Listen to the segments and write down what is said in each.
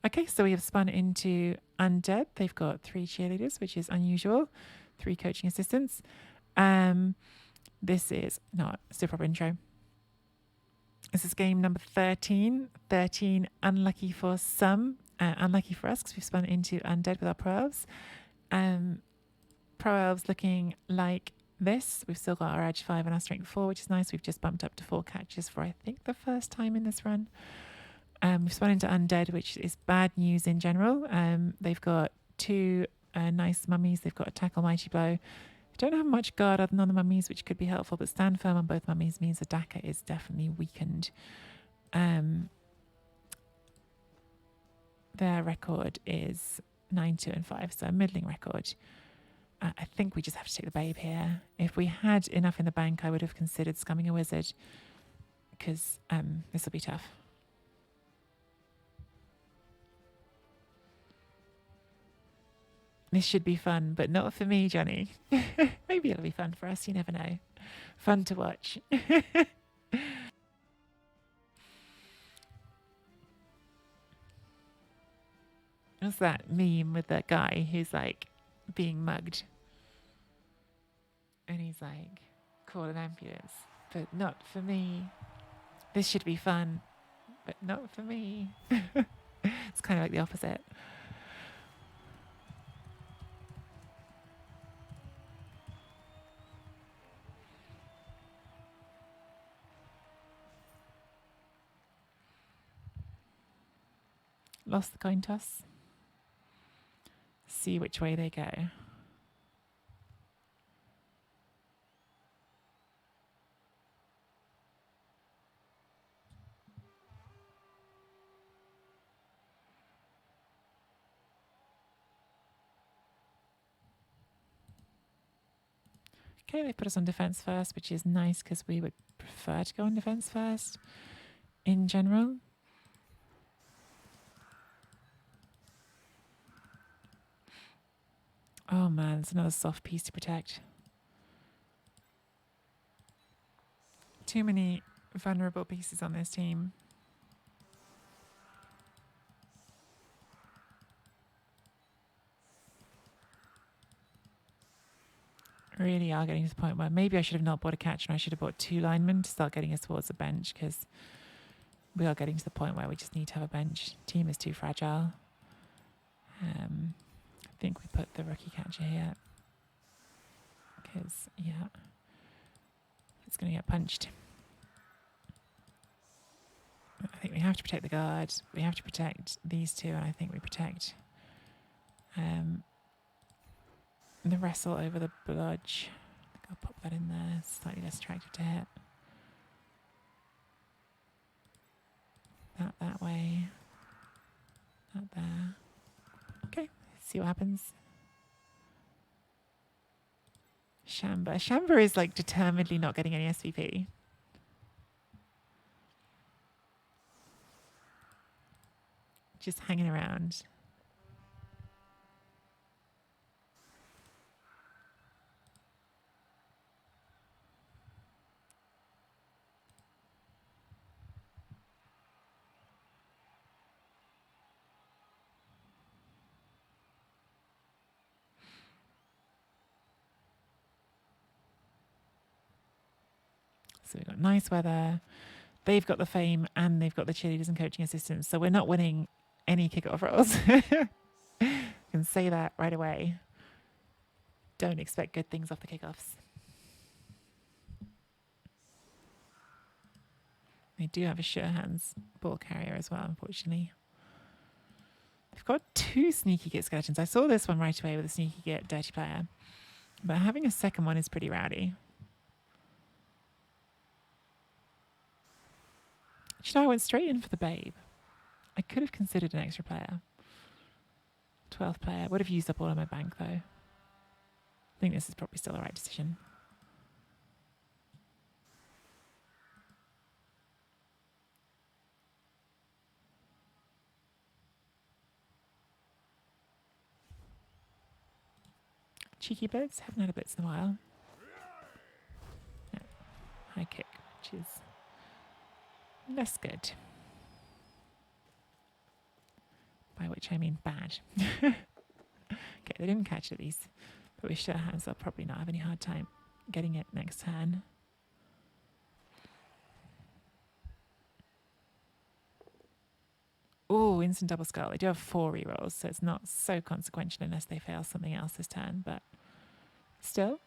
Okay, so we have spun into Undead. They've got 3 cheerleaders, which is unusual. 3 coaching assistants. This is not a super intro. This is game number 13. 13 unlucky for some, unlucky for us because we've spun into Undead with our pro elves. Pro elves looking like this. We've still got our edge 5 and our strength 4, which is nice. We've just bumped up to 4 catches for I think the first time in this run. We've spun into Undead, which is bad news in general. They've got 2 nice mummies. They've got a tackle mighty blow. Don't have much guard other than on the mummies, which could be helpful, but stand firm on both mummies means the Daka is definitely weakened. Their record is 9, 2, and 5, so a middling record. I think we just have to take the babe here. If we had enough in the bank, I would have considered scumming a wizard, because this will be tough. This should be fun, but not for me, Johnny. Maybe it'll be fun for us, you never know. Fun to watch. What's that meme with that guy who's like being mugged? And he's like, call an ambulance. But not for me. This should be fun, but not for me. It's kind of like the opposite. Lost the coin toss. See which way they go. Okay, they put us on defense first, which is nice because we would prefer to go on defense first in general. Oh man, it's another soft piece to protect. Too many vulnerable pieces on this team. Really are getting to the point where maybe I should have not bought a catcher and I should have bought 2 linemen to start getting us towards the bench, because we are getting to the point where we just need to have a bench. Team is too fragile. I think we put the rookie catcher here because, yeah, it's going to get punched. I think we have to protect the guard. We have to protect these 2, and I think we protect the wrestle over the bludge. I think I'll pop that in there. Slightly less attractive to hit. That way. That there. Okay, see what happens. Shamba. Shamba is like determinedly not getting any SVP. Just hanging around. So we've got nice weather. They've got the fame and they've got the cheerleaders and coaching assistants. So we're not winning any kickoff rolls. I can say that right away. Don't expect good things off the kickoffs. They do have a sure hands ball carrier as well, unfortunately. They've got 2 sneaky git skeletons. I saw this one right away with a sneaky git dirty player. But having a second one is pretty rowdy. You know, I went straight in for the babe. I could have considered an extra player. 12th player. Would have used up all of my bank, though. I think this is probably still the right decision. Cheeky blitz. Haven't had a blitz in a while. No. High kick, which is less good. by which I mean bad. Okay, they didn't catch it, these. But with sure hands, I'll probably not have any hard time getting it next turn. Oh, instant double skull. They do have 4 rerolls, so it's not so consequential unless they fail something else this turn, but still.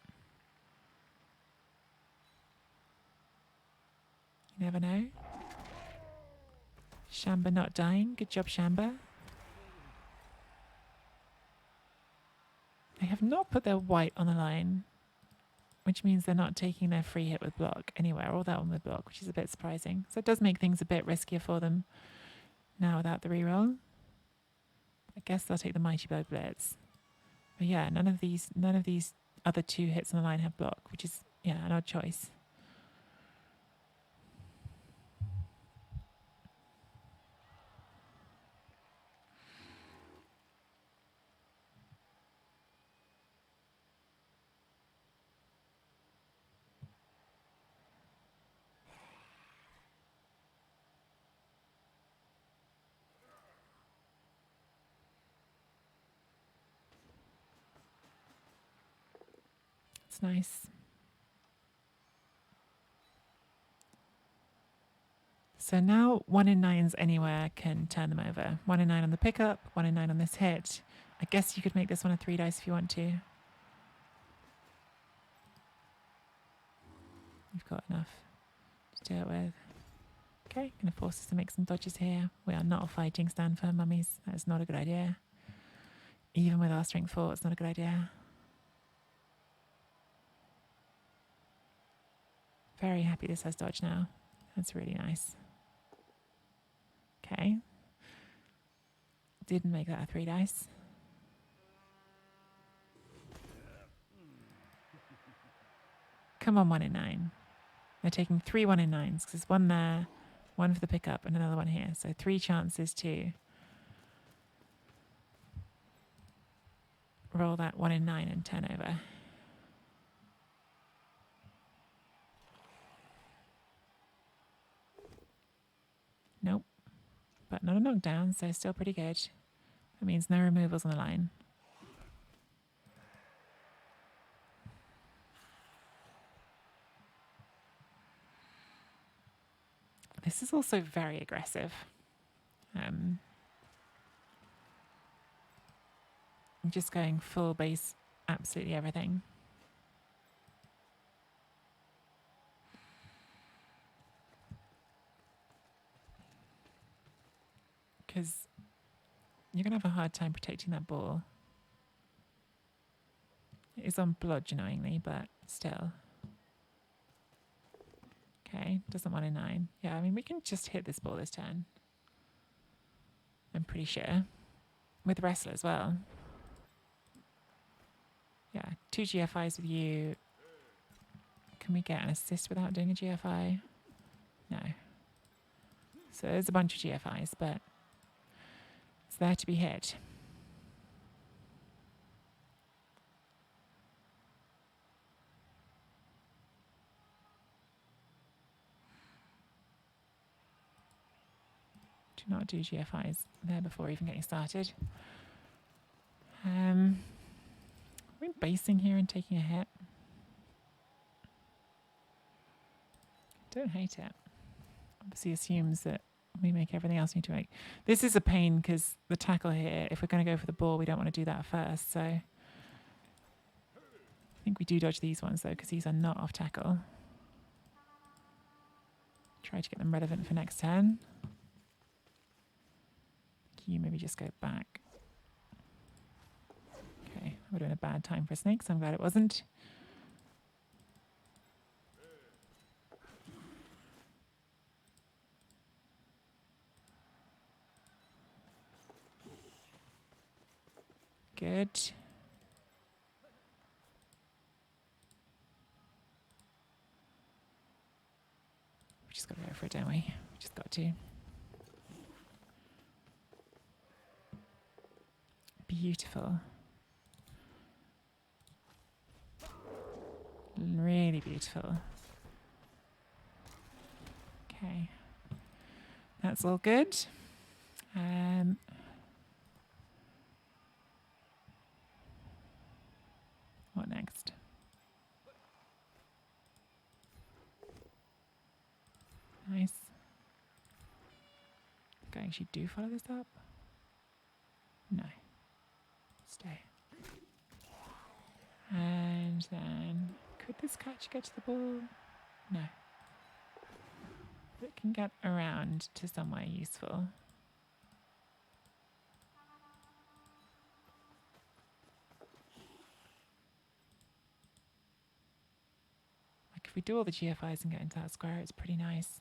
You never know. Shamba not dying. Good job, Shamba. They have not put their white on the line, which means they're not taking their free hit with block anywhere, or that one with block, which is a bit surprising. So it does make things a bit riskier for them now without the reroll. I guess they'll take the Mighty Blow Blitz. But yeah, none of these other 2 hits on the line have block, which is, yeah, an odd choice. It's nice. So now 1 in 9s anywhere can turn them over. 1 in 9 on the pickup, 1 in 9 on this hit. I guess you could make this one a 3 dice if you want to. You've got enough to do it with. Okay, going to force us to make some dodges here. We are not a fighting stand for mummies. That is not a good idea. Even with our strength 4, it's not a good idea. Very happy this has dodge now. That's really nice. Okay. Didn't make that a 3 dice. Come on, 1 in 9. They're taking 3 1 in 9s because there's 1 there, 1 for the pickup, and another 1 here. So 3 chances to roll that 1 in 9 and turn over. Nope. But not a knockdown, so still pretty good. That means no removals on the line. This is also very aggressive. I'm just going full base, absolutely everything. Because you're going to have a hard time protecting that ball. It is on blodge, annoyingly, but still. Okay, doesn't 1 in 9. Yeah, I mean, we can just hit this ball this turn. I'm pretty sure. With Wrestler as well. Yeah, 2 GFIs with you. Can we get an assist without doing a GFI? No. So there's a bunch of GFIs, but it's there to be hit. Do not do GFIs there before even getting started. We're basing here and taking a hit. Don't hate it. Obviously assumes that we make everything else we need to make. This is a pain because the tackle here, if we're going to go for the ball, we don't want to do that first. So I think we do dodge these ones though, because these are not off tackle. Try to get them relevant for next turn. You maybe just go back. Okay, that would have been a bad time for a snake, so I'm glad it wasn't. Good. We just got to go for it, don't we? We just got to. Beautiful. Really beautiful. Okay. That's all good. next. Nice. Okay, actually do follow this up. No. Stay. And then, could this catch get to the ball? No. It can get around to somewhere useful. Like if we do all the GFIs and get into that square, it's pretty nice.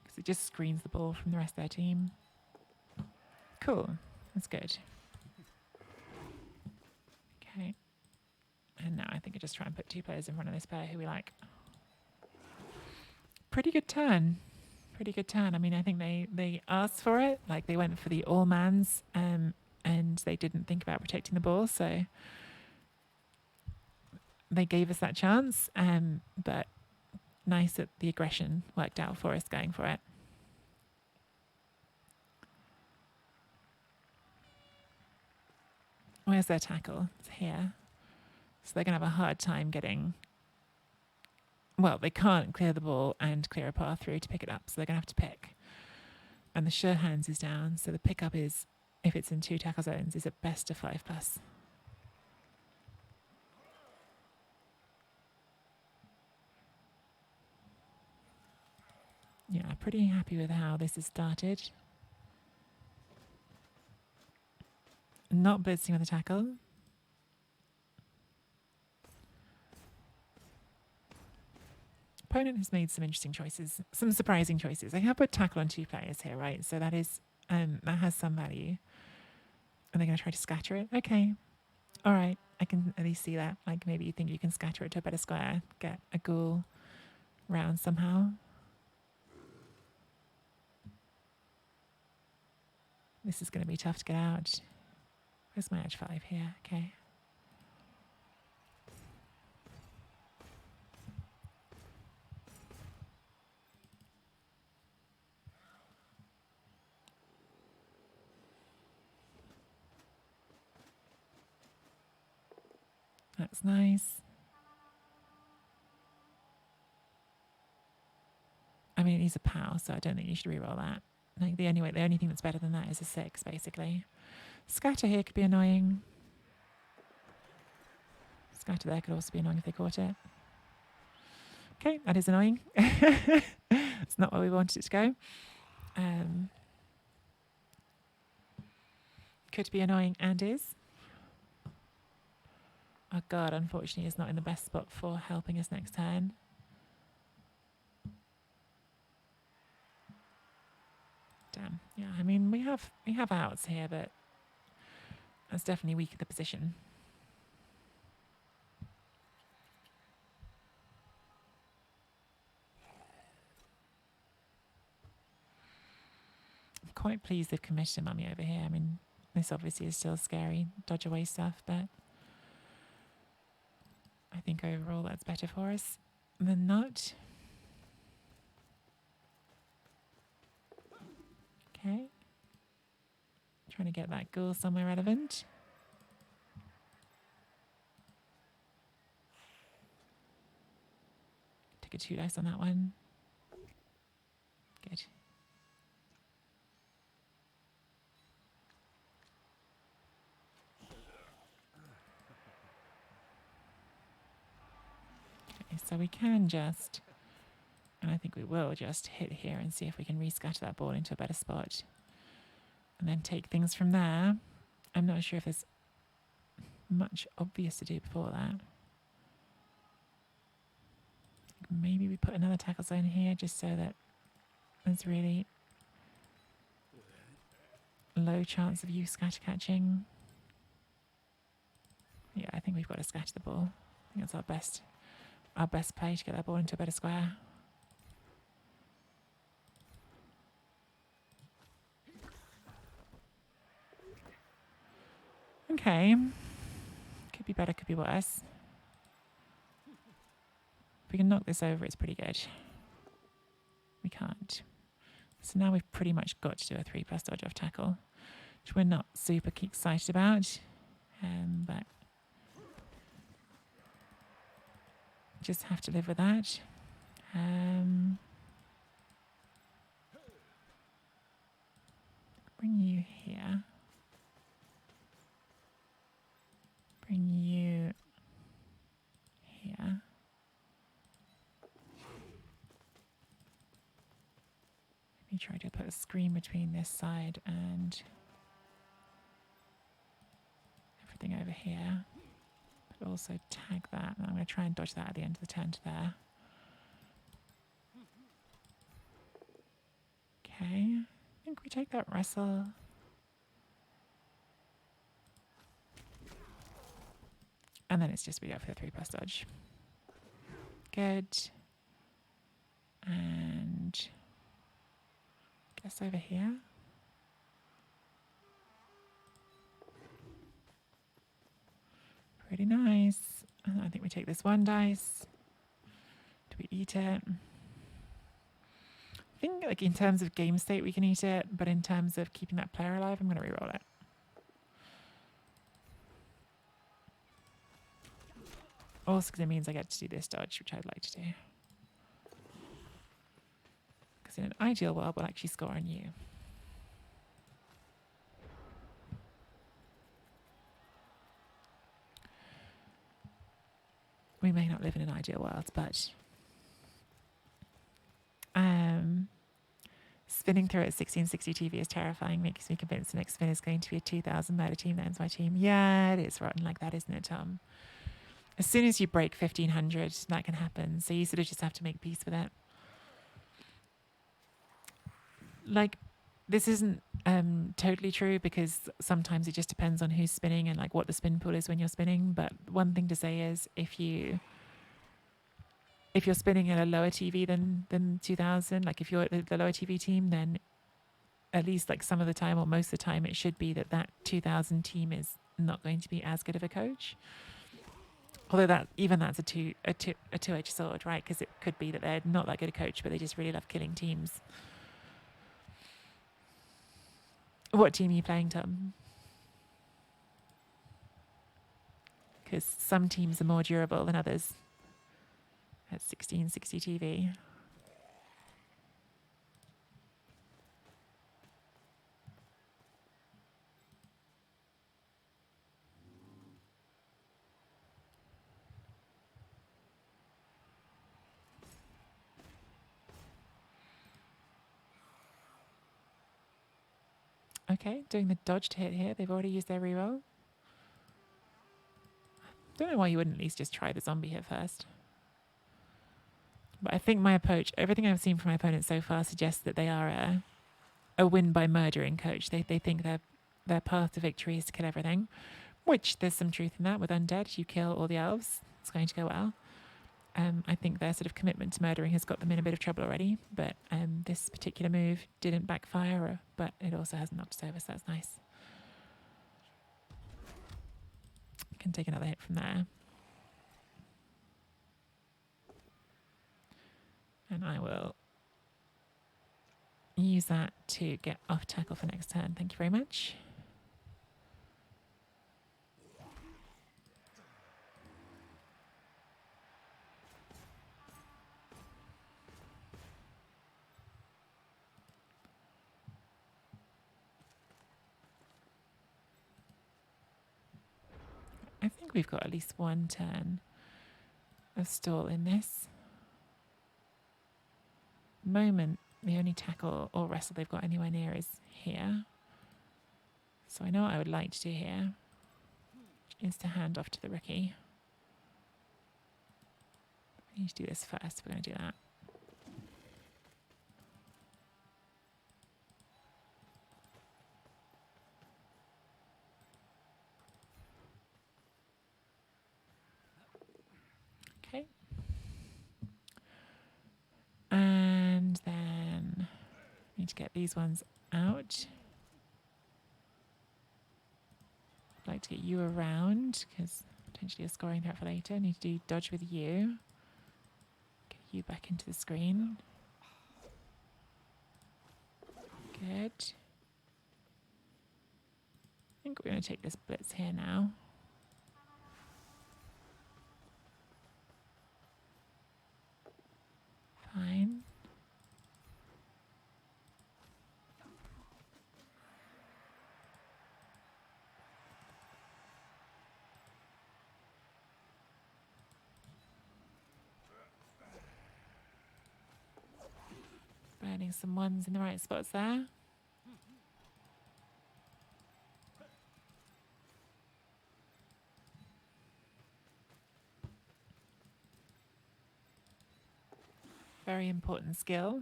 Because it just screens the ball from the rest of their team. Cool. That's good. Okay. And now I think I just try and put 2 players in front of this player who we like. Pretty good turn. Pretty good turn. I mean, I think they asked for it. Like they went for the all-mans and they didn't think about protecting the ball. So they gave us that chance. But nice that the aggression worked out for us going for it. Where's their tackle? It's here. So they're going to have a hard time getting... Well, they can't clear the ball and clear a path through to pick it up. So they're going to have to pick. And the sure hands is down. So the pickup is, if it's in 2 tackle zones, is at best a 5+. Yeah, pretty happy with how this has started. Not blitzing with a tackle. Opponent has made some interesting choices, some surprising choices. They have put tackle on 2 players here, right? So that is that has some value. And they're going to try to scatter it. Okay, all right. I can at least see that. Like maybe you think you can scatter it to a better square, get a ghoul round somehow. This is going to be tough to get out. Where's my edge 5 here? Okay. That's nice. I mean, it is a POW, so I don't think you should reroll that. Like the only thing that's better than that is a 6, basically. Scatter here could be annoying. Scatter there could also be annoying if they caught it. Okay, that is annoying. It's not where we wanted it to go. Could be annoying and is. Our guard, unfortunately, is not in the best spot for helping us next turn. Damn. Yeah, I mean, we have outs here, but that's definitely weakened the position. I'm quite pleased they've committed a mummy over here. I mean, this obviously is still scary, dodge away stuff, but I think overall that's better for us than not. Okay. Trying to get that ghoul somewhere relevant. Take a 2 dice on that one. Good. Okay, so we can just, and I think we will just hit here and see if we can rescatter that ball into a better spot. And then take things from there. I'm not sure if there's much obvious to do before that. Maybe we put another tackle zone here just so that there's really low chance of you scatter catching. Yeah, I think we've got to scatter the ball. I think that's our best play to get that ball into a better square. Okay. Could be better, could be worse. If we can knock this over, it's pretty good. We can't. So now we've pretty much got to do a 3+ dodge off tackle, which we're not super excited about, but just have to live with that. Bring you here. Bring you here. Let me try to put a screen between this side and everything over here. But also tag that. And I'm going to try and dodge that at the end of the turn to there. Okay. I think we take that wrestle. And then it's just we go for the 3+ dodge. Good. And guess over here. Pretty nice. And I think we take this 1 dice. Do we eat it? I think like in terms of game state we can eat it, but in terms of keeping that player alive, I'm going to reroll it. Also because it means I get to do this dodge, which I'd like to do. Because in an ideal world, we'll actually score on you. We may not live in an ideal world, but spinning through at 1660 TV is terrifying. Makes me convinced the next spin is going to be a 2000 murder team that ends my team. Yeah, it is rotten like that, isn't it, Tom? As soon as you break 1500, that can happen. So you sort of just have to make peace with it. Like, this isn't totally true because sometimes it just depends on who's spinning and like what the spin pool is when you're spinning. But one thing to say is if you're spinning at a lower TV than 2000, like if you're at the lower TV team, then at least like some of the time or most of the time it should be that 2000 team is not going to be as good of a coach. Although that's a two-edged sword, right? Because it could be that they're not that good a coach, but they just really love killing teams. What team are you playing, Tom? Because some teams are more durable than others. At 1660 TV. Okay, doing the dodge to hit here. They've already used their reroll. Don't know why you wouldn't at least just try the zombie here first. But I think my approach, everything I've seen from my opponents so far suggests that they are a win by murdering coach. They think their path to victory is to kill everything, which there's some truth in that. With Undead, you kill all the elves, it's going to go well. I think their sort of commitment to murdering has got them in a bit of trouble already, but this particular move didn't backfire, but it also hasn't knocked us over, so that's nice. Can take another hit from there. And I will use that to get off tackle for next turn. Thank you very much. I think we've got at least 1 turn of stall in this. Moment, the only tackle or wrestle they've got anywhere near is here. So I know what I would like to do here is to hand off to the rookie. I need to do this first. We're going to do that. Okay. And then I need to get these ones out. I'd like to get you around because potentially a scoring threat for later. I need to do dodge with you. Get you back into the screen. Good. I think we're going to take this blitz here now. Fine. Burning some ones in the right spots there. Very important skill.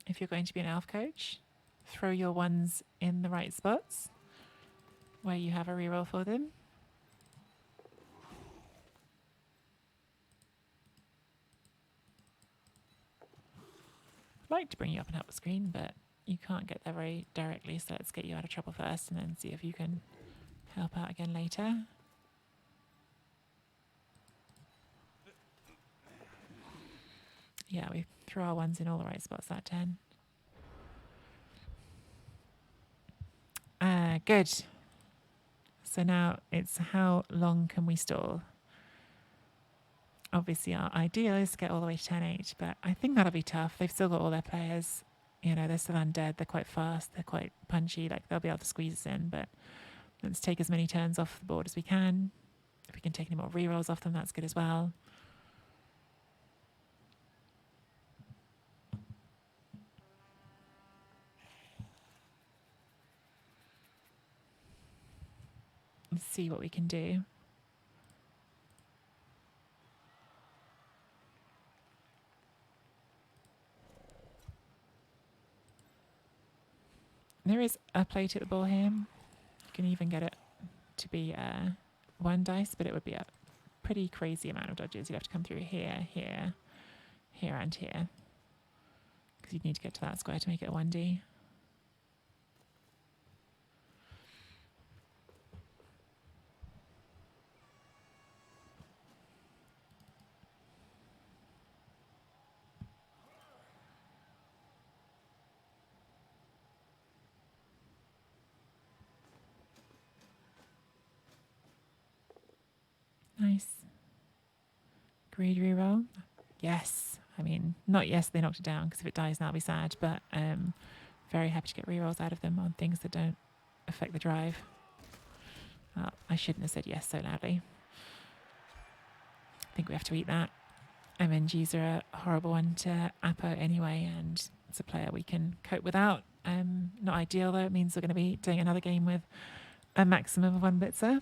If you're going to be an elf coach, throw your ones in the right spots where you have a reroll for them. I'd like to bring you up and help the screen, but you can't get there very directly, so let's get you out of trouble first and then see if you can help out again later. Yeah, we threw our ones in all the right spots that turn. Good. So now it's how long can we stall? Obviously our ideal is to get all the way to turn 8, but I think that'll be tough. They've still got all their players. You know, they're still undead. They're quite fast. They're quite punchy. Like, they'll be able to squeeze us in, but let's take as many turns off the board as we can. If we can take any more rerolls off them, that's good as well. Let's see what we can do. There is a plate at the ball here. You can even get it to be 1 dice, but it would be a pretty crazy amount of dodges. You'd have to come through here, here, here, and here. Because you'd need to get to that square to make it a 1D. Nice. Greed reroll. Yes. I mean, not yes, they knocked it down, because if it dies now, I'll be sad, but very happy to get rerolls out of them on things that don't affect the drive. Well, I shouldn't have said yes so loudly. I think we have to eat that. MNGs are a horrible one to Apo anyway, and it's a player we can cope without. Not ideal, though. It means we're going to be doing another game with a maximum of 1 blitzer.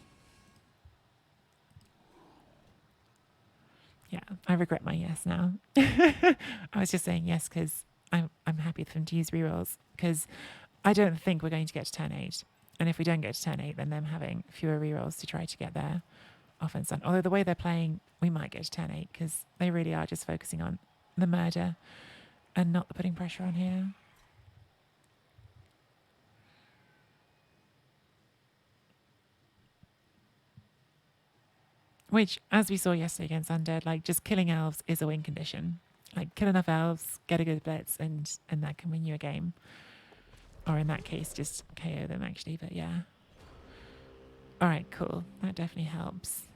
Yeah, I regret my yes now. I was just saying yes because I'm happy for them to use rerolls, because I don't think we're going to get to turn 8. And if we don't get to turn 8, then them having fewer rerolls to try to get their offense done. Although the way they're playing, we might get to turn 8, because they really are just focusing on the murder and not the putting pressure on here. Which, as we saw yesterday against Undead, like, just killing elves is a win condition. Like, kill enough elves, get a good blitz, and that can win you a game. Or in that case, just KO them, actually. But yeah. All right, cool. That definitely helps.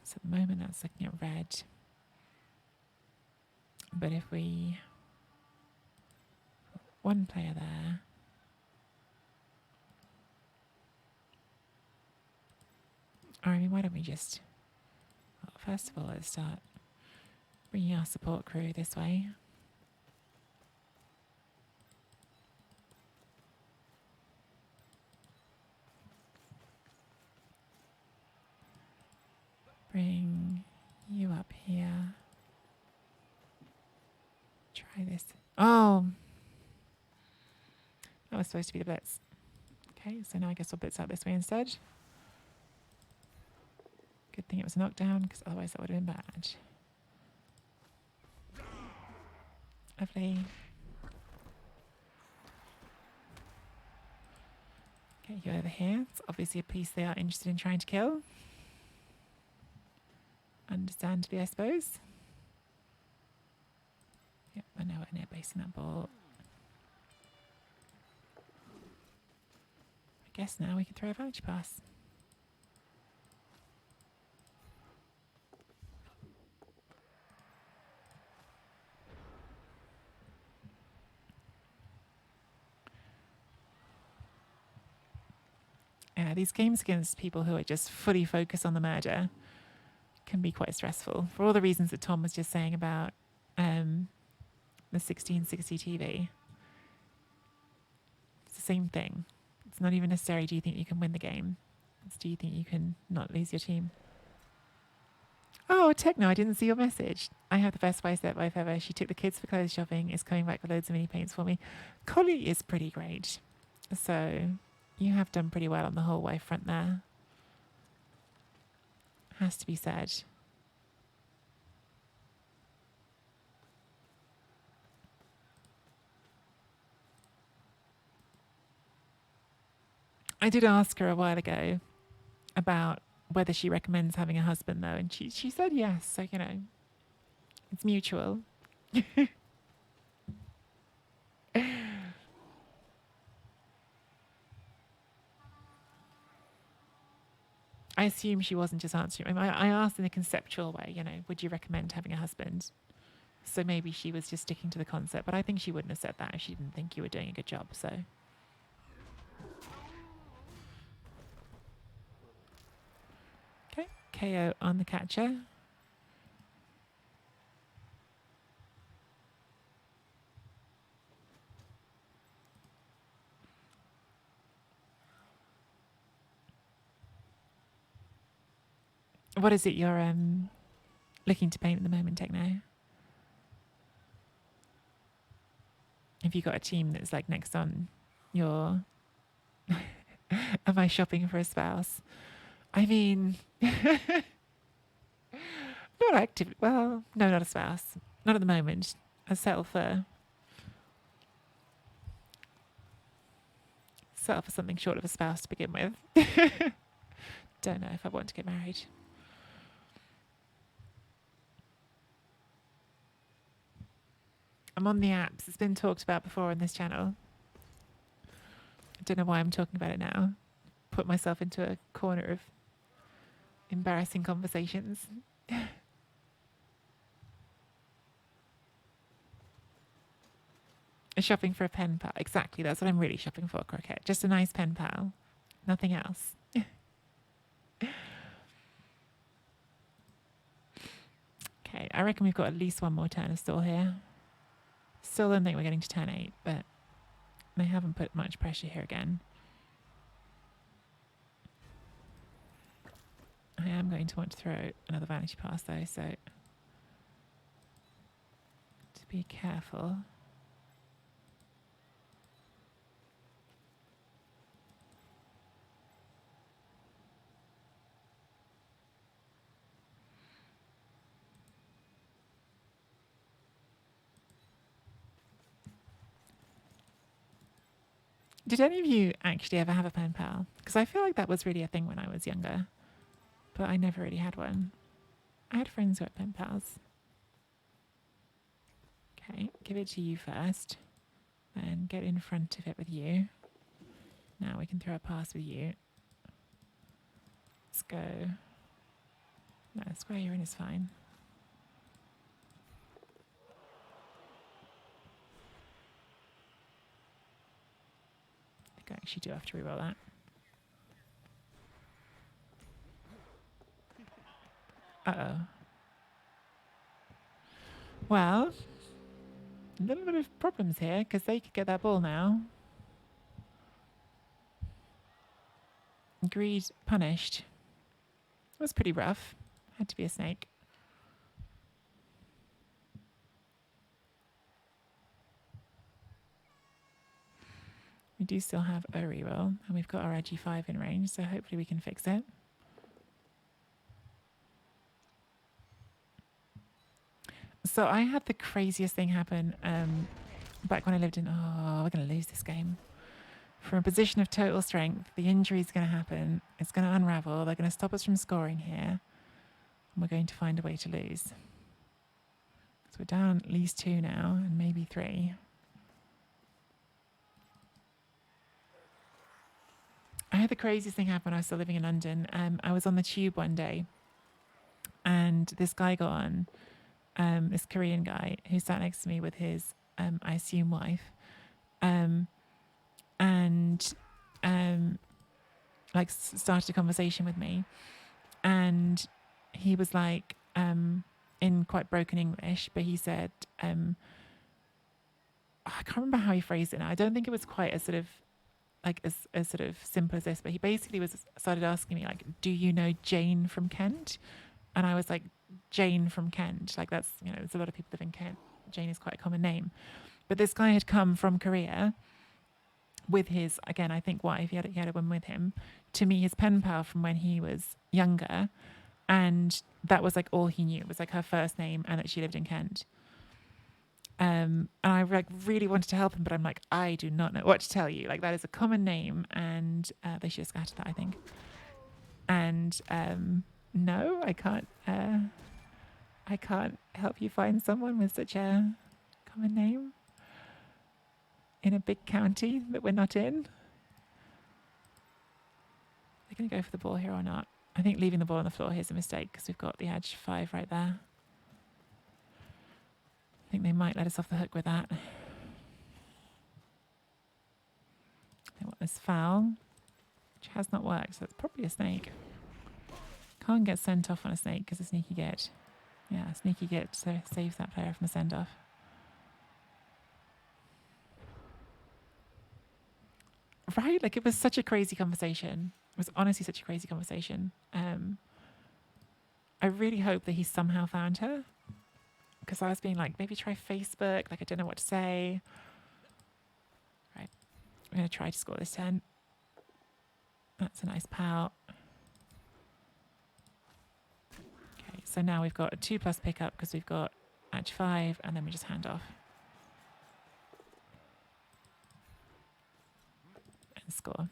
So at the moment, that's looking at red. But if we... 1 player there. Or, I mean, why don't we just... Well, first of all, let's start bringing our support crew this way. Bring you up here. Try this. Oh! That was supposed to be the blitz. Okay, so now I guess we'll blitz out this way instead. Good thing it was a knockdown, because otherwise that would have been bad. Lovely. Get you over here. It's obviously a piece they are interested in trying to kill. Understandably, I suppose. Yep, I know we're near basing that ball. Guess now we can throw a vantage pass. Yeah, these games against people who are just fully focused on the murder can be quite stressful for all the reasons that Tom was just saying about the 1660 TV. It's the same thing. It's not even necessarily do you think you can win the game. It's do you think you can not lose your team. Oh, Techno, I didn't see your message. I have the best wife ever. She took the kids for clothes shopping, is coming back with loads of mini paints for me. Collie is pretty great. So you have done pretty well on the whole wife front there. Has to be said. I did ask her a while ago about whether she recommends having a husband, though, and she said yes. So, you know, it's mutual. I assume she wasn't just answering. I mean, I asked in a conceptual way, you know, would you recommend having a husband? So maybe she was just sticking to the concept, but I think she wouldn't have said that if she didn't think you were doing a good job. So. Okay, KO on the catcher. What is it you're looking to paint at the moment, Techno? Have you got a team that's like next on your... Am I shopping for a spouse? I mean... not active. Well, no, not a spouse. Not at the moment. I settle for something short of a spouse to begin with. Don't know if I want to get married. I'm on the apps. It's been talked about before on this channel. I don't know why I'm talking about it now. Put myself into a corner of embarrassing conversations. Shopping for a pen pal. Exactly, that's what I'm really shopping for, Croquette. Just a nice pen pal. Nothing else. Okay, I reckon we've got at least one more turn of stall here. Still don't think we're getting to turn 8, but they haven't put much pressure here again. I am going to want to throw another vanity pass though, so to be careful. Did any of you actually ever have a pen pal? Because I feel like that was really a thing when I was younger, but I never really had one. I had friends who had pen pals. Okay, give it to you first, then get in front of it with you. Now we can throw a pass with you. Let's go. No, the square you're in is fine. I think I actually do have to reroll that. Uh-oh. Well, a little bit of problems here, because they could get that ball now. Greed punished. It was pretty rough. Had to be a snake. We do still have a reroll, and we've got our IG5 in range, so hopefully we can fix it. So I had the craziest thing happen back when I lived in... Oh, we're going to lose this game. From a position of total strength, the injury is going to happen. It's going to unravel. They're going to stop us from scoring here. And we're going to find a way to lose. So we're down at least 2 now, and maybe 3. I had the craziest thing happen when I was still living in London. I was on the tube one day, and this guy got on, this Korean guy who sat next to me with his, I assume, wife, um, and like started a conversation with me, and he was like, in quite broken English, but he said, I can't remember how he phrased it now. I don't think it was quite as sort of like as sort of simple as this, but he basically was started asking me like, "Do you know Jane from Kent?" And I was like, "Jane from Kent, like that's, you know, there's a lot of people live in Kent. Jane is quite a common name." But this guy had come from Korea with his, again, I think wife. He had a woman with him, to meet his pen pal from when he was younger, and that was like all he knew. It was like her first name and that she lived in Kent. And I like really wanted to help him, but I'm like, I do not know what to tell you. Like that is a common name, and they should have scattered that, I think. And no, I can't. I can't help you find someone with such a common name in a big county that we're not in. They're going to go for the ball here or not? I think leaving the ball on the floor here is a mistake because we've got the edge 5 right there. I think they might let us off the hook with that. They want this foul, which has not worked, so it's probably a snake. Can't get sent off on a snake because a sneaky git. Yeah, sneaky git so saves that player from a send off. Right? Like it was such a crazy conversation. It was honestly such a crazy conversation. I really hope that he somehow found her, because I was being like, maybe try Facebook. Like I don't know what to say. Right. I'm going to try to score this 10. That's a nice pout. Okay, so now we've got a 2+ pickup because we've got edge 5, and then we just hand off. And score.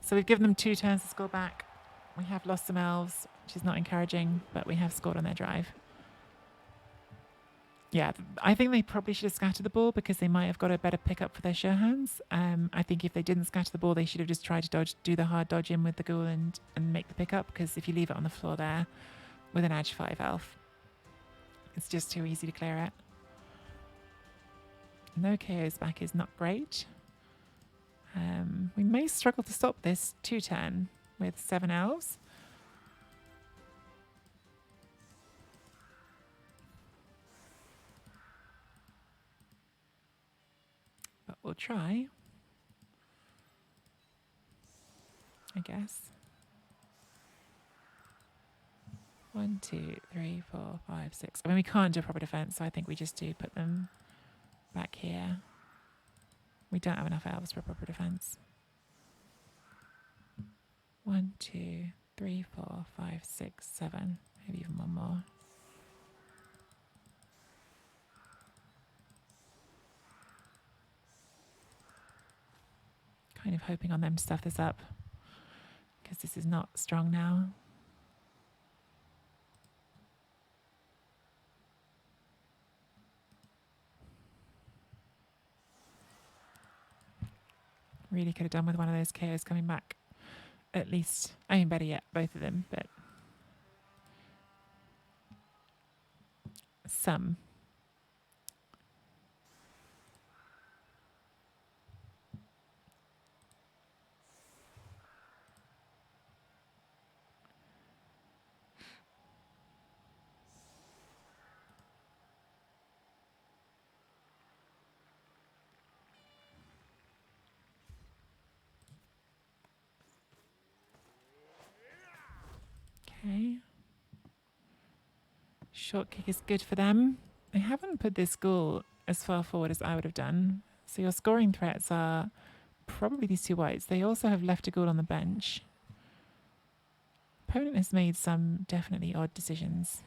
So we've given them 2 turns to score back. We have lost some elves, which is not encouraging, but we have scored on their drive. Yeah, I think they probably should have scattered the ball because they might have got a better pickup for their sure hands. I think if they didn't scatter the ball, they should have just tried to do the hard dodge in with the ghoul and make the pickup, because if you leave it on the floor there with an edge 5 elf, it's just too easy to clear it. No KOs back is not great. We may struggle to stop this 2-turn with 7 elves. But we'll try, I guess. 1, 2, 3, 4, 5, 6. I mean, we can't do a proper defense, so I think we just do put them back here. We don't have enough elves for a proper defense. 1, 2, 3, 4, 5, 6, 7. Maybe even one more. Kind of hoping on them to stuff this up, because this is not strong now. Really could have done with one of those KOs coming back. At least, I mean, better yet, both of them, but some. Okay. Short kick is good for them. They haven't put this ghoul as far forward as I would have done. So your scoring threats are probably these 2 whites. They also have left a ghoul on the bench. Opponent has made some definitely odd decisions.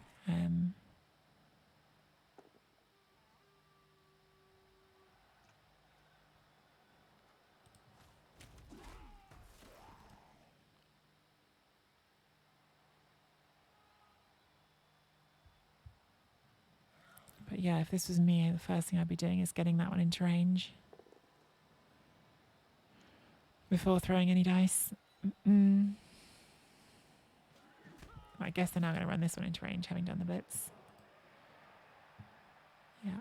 But yeah, if this was me, the first thing I'd be doing is getting that one into range. before throwing any dice. Mm-mm. I guess they're now going to run this one into range, having done the blitz. Yeah.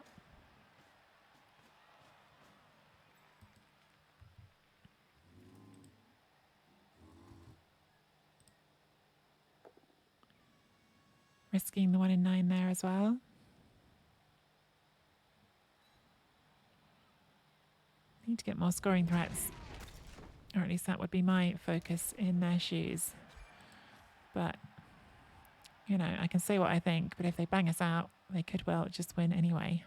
Risking the 1 in 9 there as well. Need to get more scoring threats. Or at least that would be my focus in their shoes. But, you know, I can say what I think, but if they bang us out, they could well just win anyway.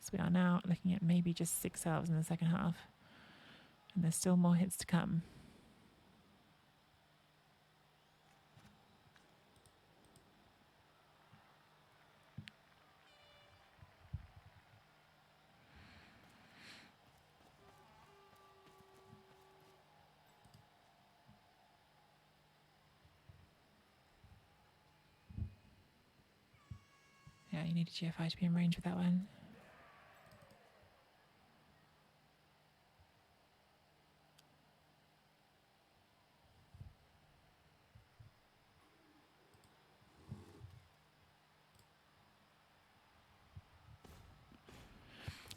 So we are now looking at maybe just 6 elves in the second half. And there's still more hits to come. Yeah, you need a GFI to be in range with that one.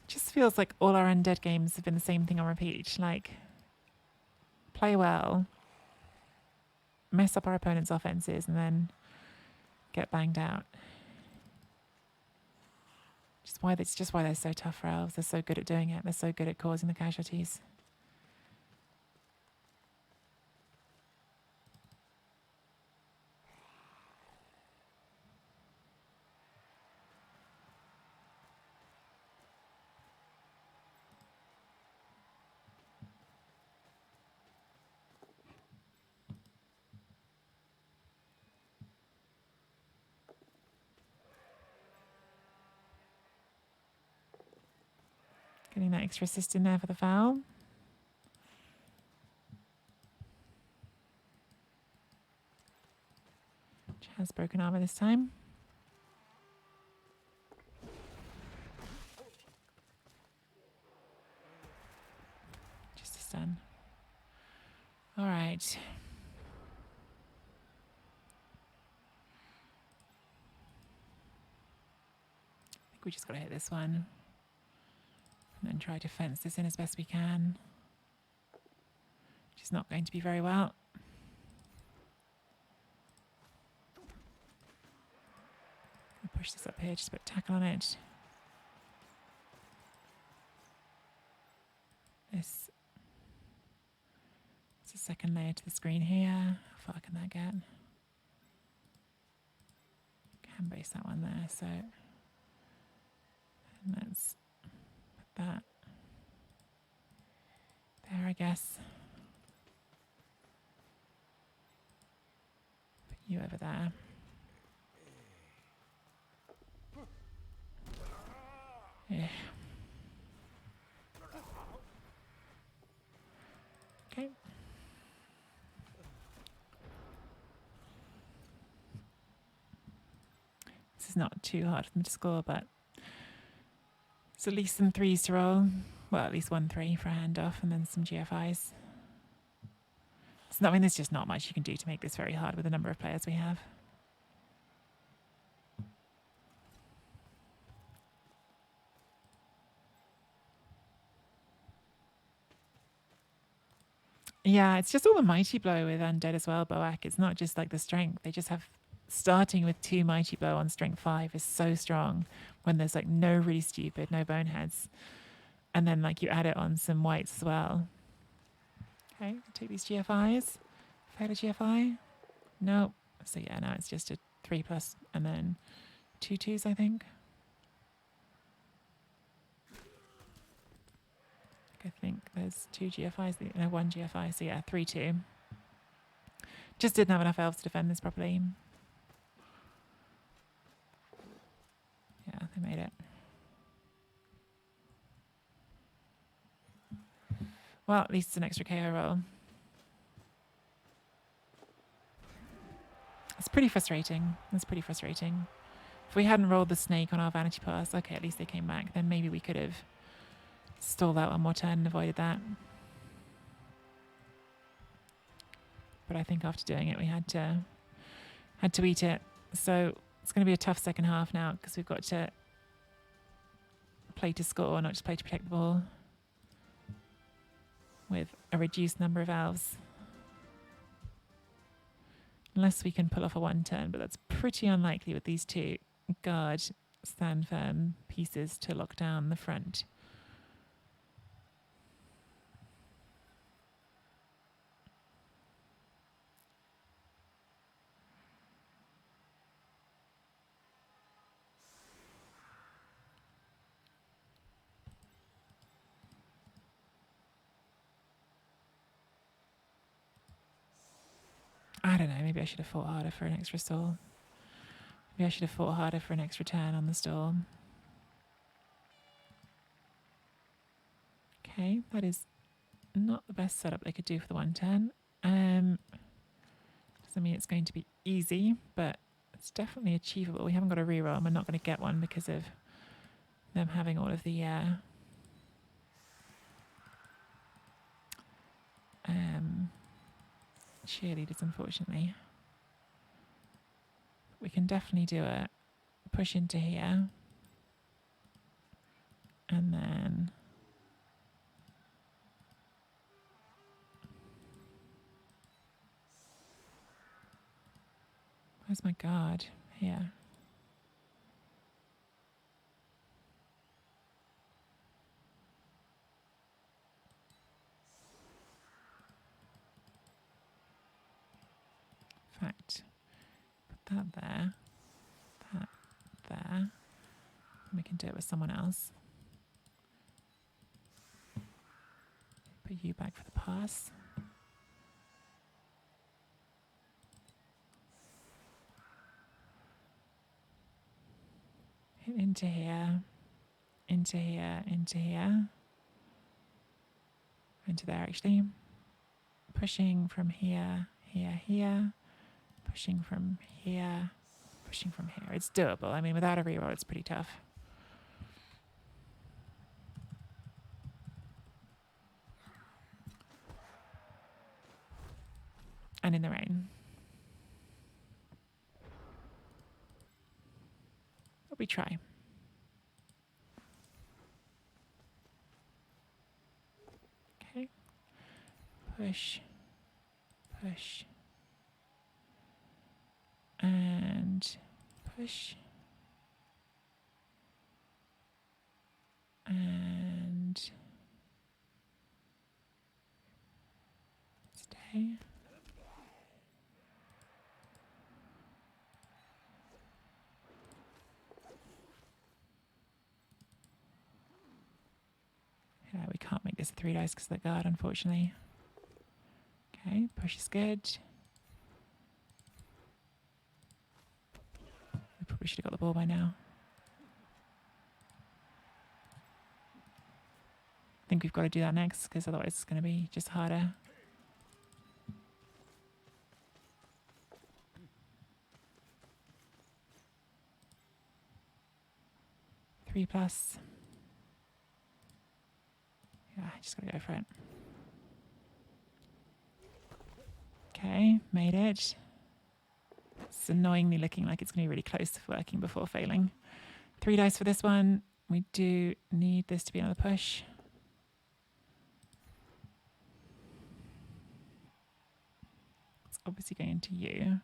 Just feels like all our Undead games have been the same thing on repeat. Like, play well, mess up our opponent's offenses, and then get banged out. It's just why they're so tough for elves. They're so good at doing it. They're so good at causing the casualties. Getting that extra assist in there for the foul. Which has broken armor this time. Just a stun. All right. I think we just got to hit this one. And then try to fence this in as best we can. Which is not going to be very well. I'll push this up here, just put tackle on it. This. It's a second layer to the screen here. How far can that get? Can base that one there, so. And let's put that there, I guess. Put you over there. Yeah. Okay. This is not too hard for them to score, but it's at least some 3s to roll. Well, at least 1 3 for a handoff, and then some GFIs. There's just not much you can do to make this very hard with the number of players we have. Yeah, it's just all the mighty blow with Undead as well, Boak. It's not just like the strength. They just have, starting with 2 mighty blow on strength 5 is so strong when there's like no really stupid, no boneheads. And then like you add it on some whites as well. Okay, take these GFIs. Fail a GFI? Nope. So yeah, now it's just a 3+ and then 2 2s, I think. I think there's 2 GFIs, no, 1 GFI, so yeah, 3 2. Just didn't have enough elves to defend this properly. Yeah, they made it. Well, at least it's an extra KO roll. It's pretty frustrating. It's pretty frustrating. If we hadn't rolled the snake on our vanity pass, okay, at least they came back, then maybe we could have stalled out one more turn and avoided that. But I think after doing it, we had to eat it. So it's going to be a tough second half now because we've got to play to score, not just play to protect the ball with a reduced number of elves. Unless we can pull off a one turn, but that's pretty unlikely with these two guard stand firm pieces to lock down the front. I don't know, maybe I should have fought harder for an extra stall. Maybe I should have fought harder for an extra turn on the stall. Okay, that is not the best setup they could do for the one turn. Doesn't mean it's going to be easy, but it's definitely achievable. We haven't got a reroll, and we're not going to get one because of them having all of the cheerleaders, unfortunately. We can definitely do a push into here. And then where's my guard? Here. In fact, put that there, that there. And we can do it with someone else. Put you back for the pass. Hit into here, into here, into here. Into there, actually. Pushing from here, here, here. Pushing from here, pushing from here. It's doable. I mean, without a reroll, it's pretty tough. And in the rain. But we try. Okay. Push, push. And push. And stay. Yeah, we can't make this a 3 dice because of the guard, unfortunately. Okay, push is good. We probably should have got the ball by now. I think we've got to do that next because otherwise it's going to be just harder. Three plus. Yeah, I just got to go for it. Okay, made it. It's annoyingly looking like it's going to be really close to working before failing. 3 dice for this one. We do need this to be another push. It's obviously going into you.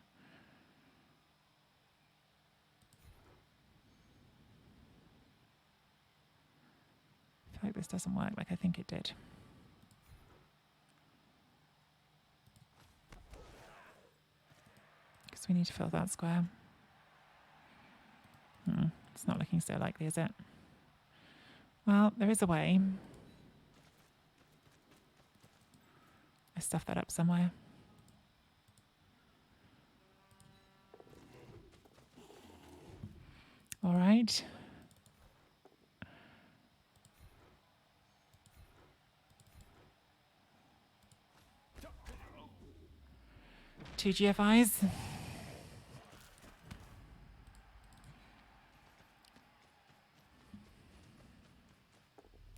I feel like this doesn't work like I think it did. Because we need to fill that square. It's not looking so likely, is it? Well, there is a way. I stuffed that up somewhere. All right. Two GFIs.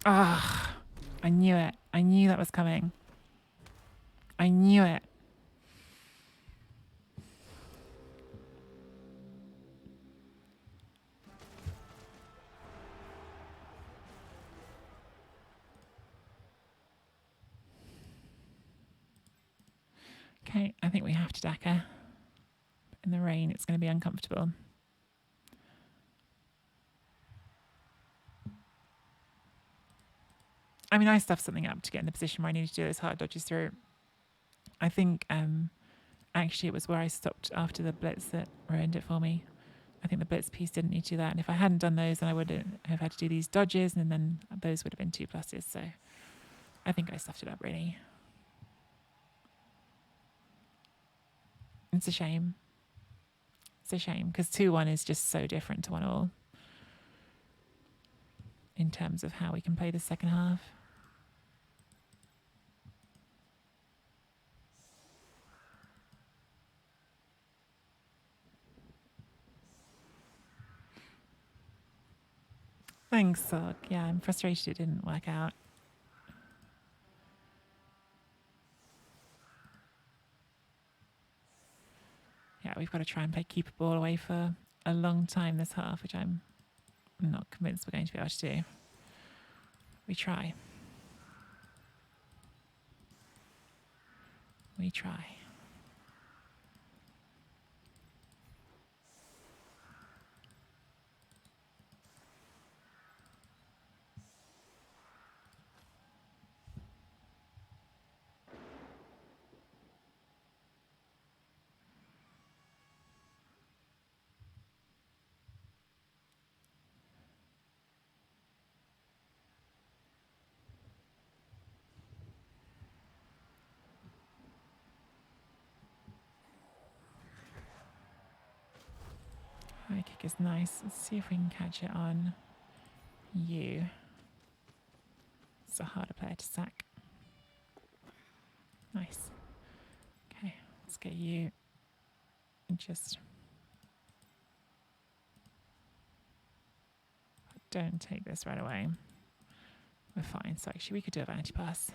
Ah, I knew it. I knew that was coming. I knew it. Okay, I think we have to Dakar. In the rain, it's going to be uncomfortable. I mean, I stuffed something up to get in the position where I needed to do those hard dodges through. I think actually it was where I stopped after the blitz that ruined it for me. I think the blitz piece didn't need to do that. And if I hadn't done those, then I would have had to do these dodges, and then those would have been 2 pluses. So I think I stuffed it up, really. It's a shame. It's a shame, because 2-1 is just so different to 1-all in terms of how we can play the second half. Thanks, Sock. Yeah, I'm frustrated it didn't work out. Yeah, we've got to try and play keep a ball away for a long time this half, which I'm not convinced we're going to be able to do. We try. We try. High kick is nice. Let's see if we can catch it on you. It's a harder player to sack. Nice. Okay, let's get you. And just don't take this right away. We're fine. So actually we could do a vanity pass.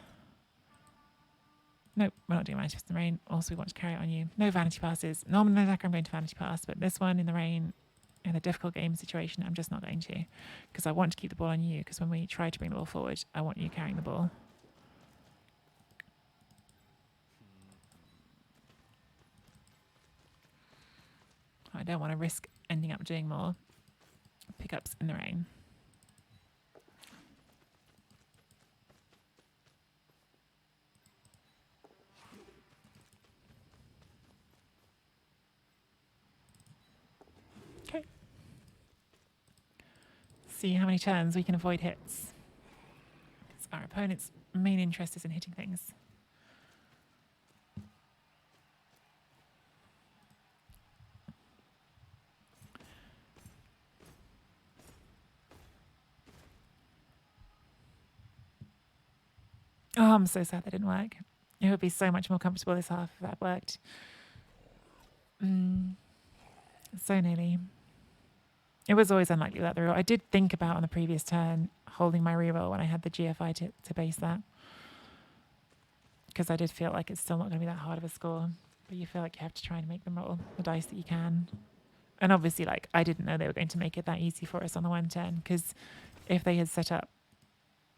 Nope, we're not doing vanity pass in the rain. Also, we want to carry it on you. No vanity passes. Normally, like I'm going to vanity pass, but this one in the rain, in a difficult game situation, I'm just not going to, because I want to keep the ball on you. Because when we try to bring the ball forward, I want you carrying the ball. I don't want to risk ending up doing more pickups in the rain. Okay. See how many turns we can avoid hits. Our opponent's main interest is in hitting things. Oh, I'm so sad that didn't work. It would be so much more comfortable this half if that worked. So nearly. It was always unlikely that the reroll. I did think about on the previous turn holding my reroll when I had the GFI to base that, because I did feel like it's still not going to be that hard of a score. But you feel like you have to try and make them roll the dice that you can. And obviously, like, I didn't know they were going to make it that easy for us on the 110, because if they had set up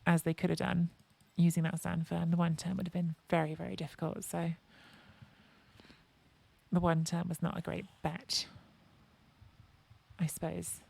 as they could have done using that stand firm, the 110 would have been very, very difficult. So the 110 was not a great bet, I suppose.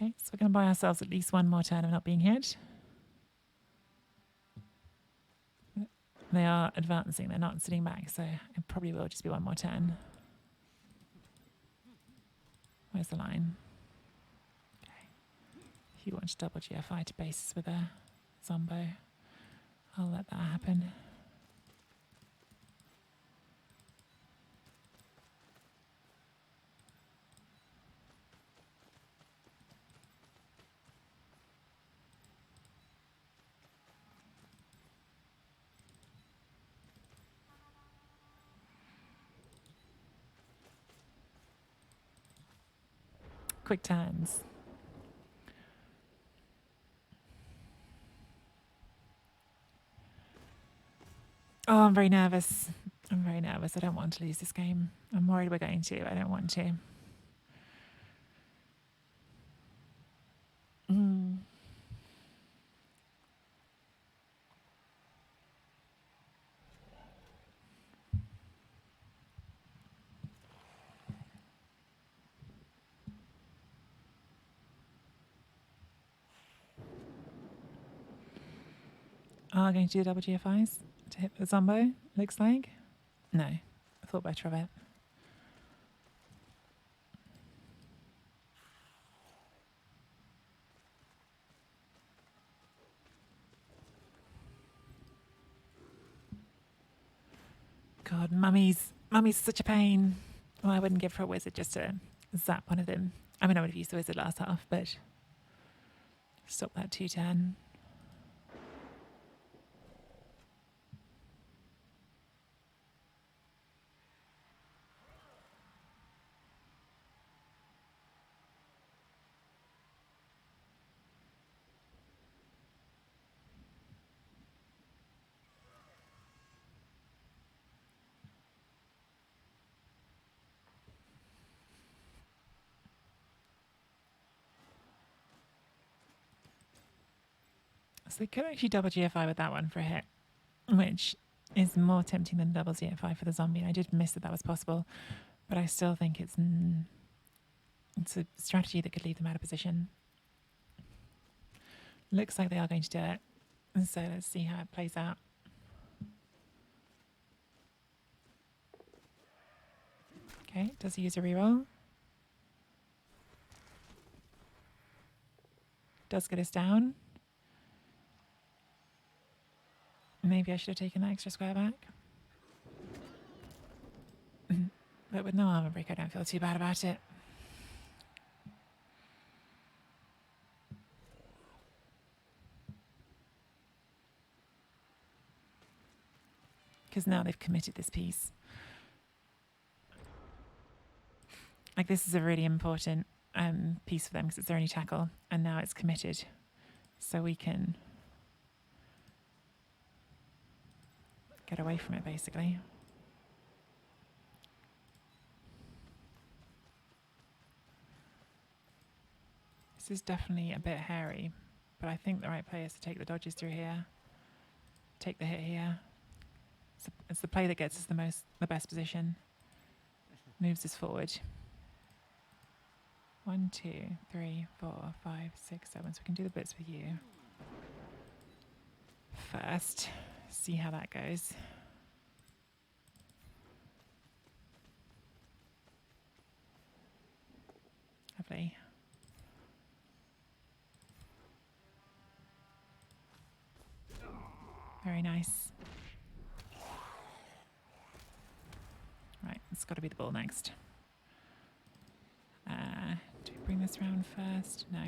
Okay, so we're going to buy ourselves at least one more turn of not being hit. They are advancing. They're not sitting back, so it probably will just be one more turn. Where's the line? Okay. If you want to double GFI to bases with a Zombo, I'll let that happen. Quick turns. Oh, I'm very nervous. I'm very nervous. I don't want to lose this game. I'm worried we're going to. I don't want to. Mm. Are going to do double GFIs to hit the Zombo, looks like. No, I thought better of it. God, Mummy's such a pain. Well, I wouldn't give her a wizard just to zap one of them. I mean, I would have used the wizard last half, but stop that 2-turn. So they could actually double GFI with that one for a hit, which is more tempting than double GFI for the zombie. I did miss that was possible, but I still think it's a strategy that could leave them out of position. Looks like they are going to do it, so let's see how it plays out. Okay, does he use a reroll? Does get us down. Maybe I should have taken that extra square back. But with no armor break, I don't feel too bad about it. Because now they've committed this piece. Like, this is a really important piece for them because it's their only tackle, and now it's committed. So we can get away from it, basically. This is definitely a bit hairy, but I think the right play is to take the dodges through here, take the hit here. It's the play that gets us the best position, moves us forward. 1, 2, 3, 4, 5, 6, 7. So we can do the bits with you first. See how that goes. Lovely. Very nice. Right, it's got to be the ball next. Do we bring this round first? No.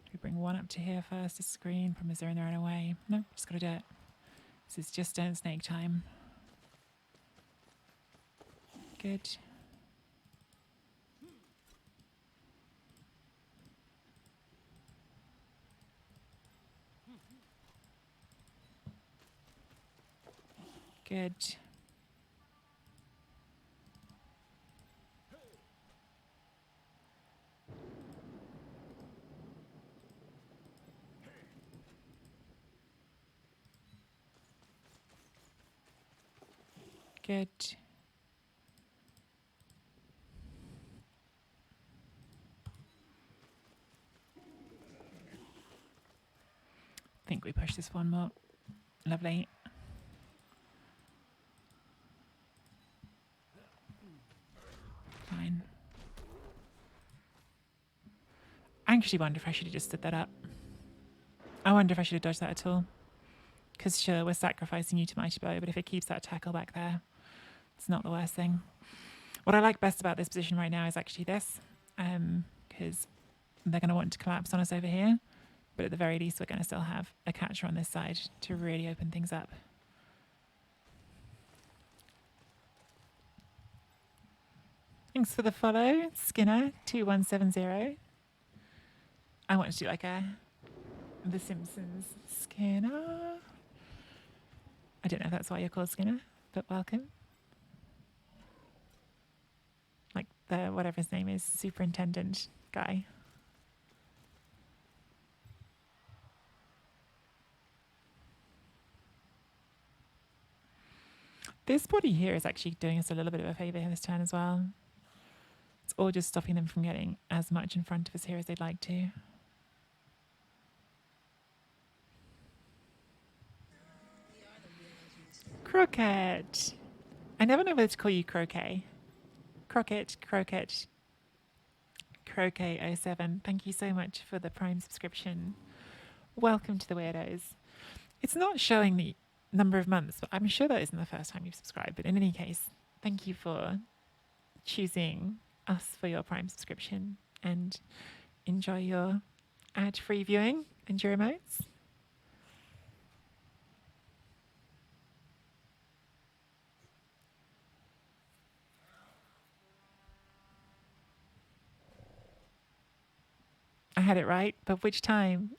Do we bring one up to here first to screen? Problem is they're in their own way. No, just got to do it. This is just don't snake time. Good. Good. Good. I think we push this one more. Lovely. Fine. I actually wonder if I should have just stood that up. I wonder if I should have dodged that at all. Because sure, we're sacrificing you to Mighty Bow, but if it keeps that tackle back there, it's not the worst thing. What I like best about this position right now is actually this, because they're going to want to collapse on us over here, but at the very least we're going to still have a catcher on this side to really open things up. Thanks for the follow, Skinner2170. I want to do like a The Simpsons Skinner. I don't know if that's why you're called Skinner, but welcome. Like the whatever his name is, superintendent guy. This body here is actually doing us a little bit of a favour this turn as well. It's all just stopping them from getting as much in front of us here as they'd like to. Croquet. I never know whether to call you Croquet. Croquet. Croquet07. Thank you so much for the Prime subscription. Welcome to the Weirdos. It's not showing the number of months, but I'm sure that isn't the first time you've subscribed. But in any case, thank you for choosing us for your Prime subscription and enjoy your ad-free viewing and your emotes. I had it right, but which time?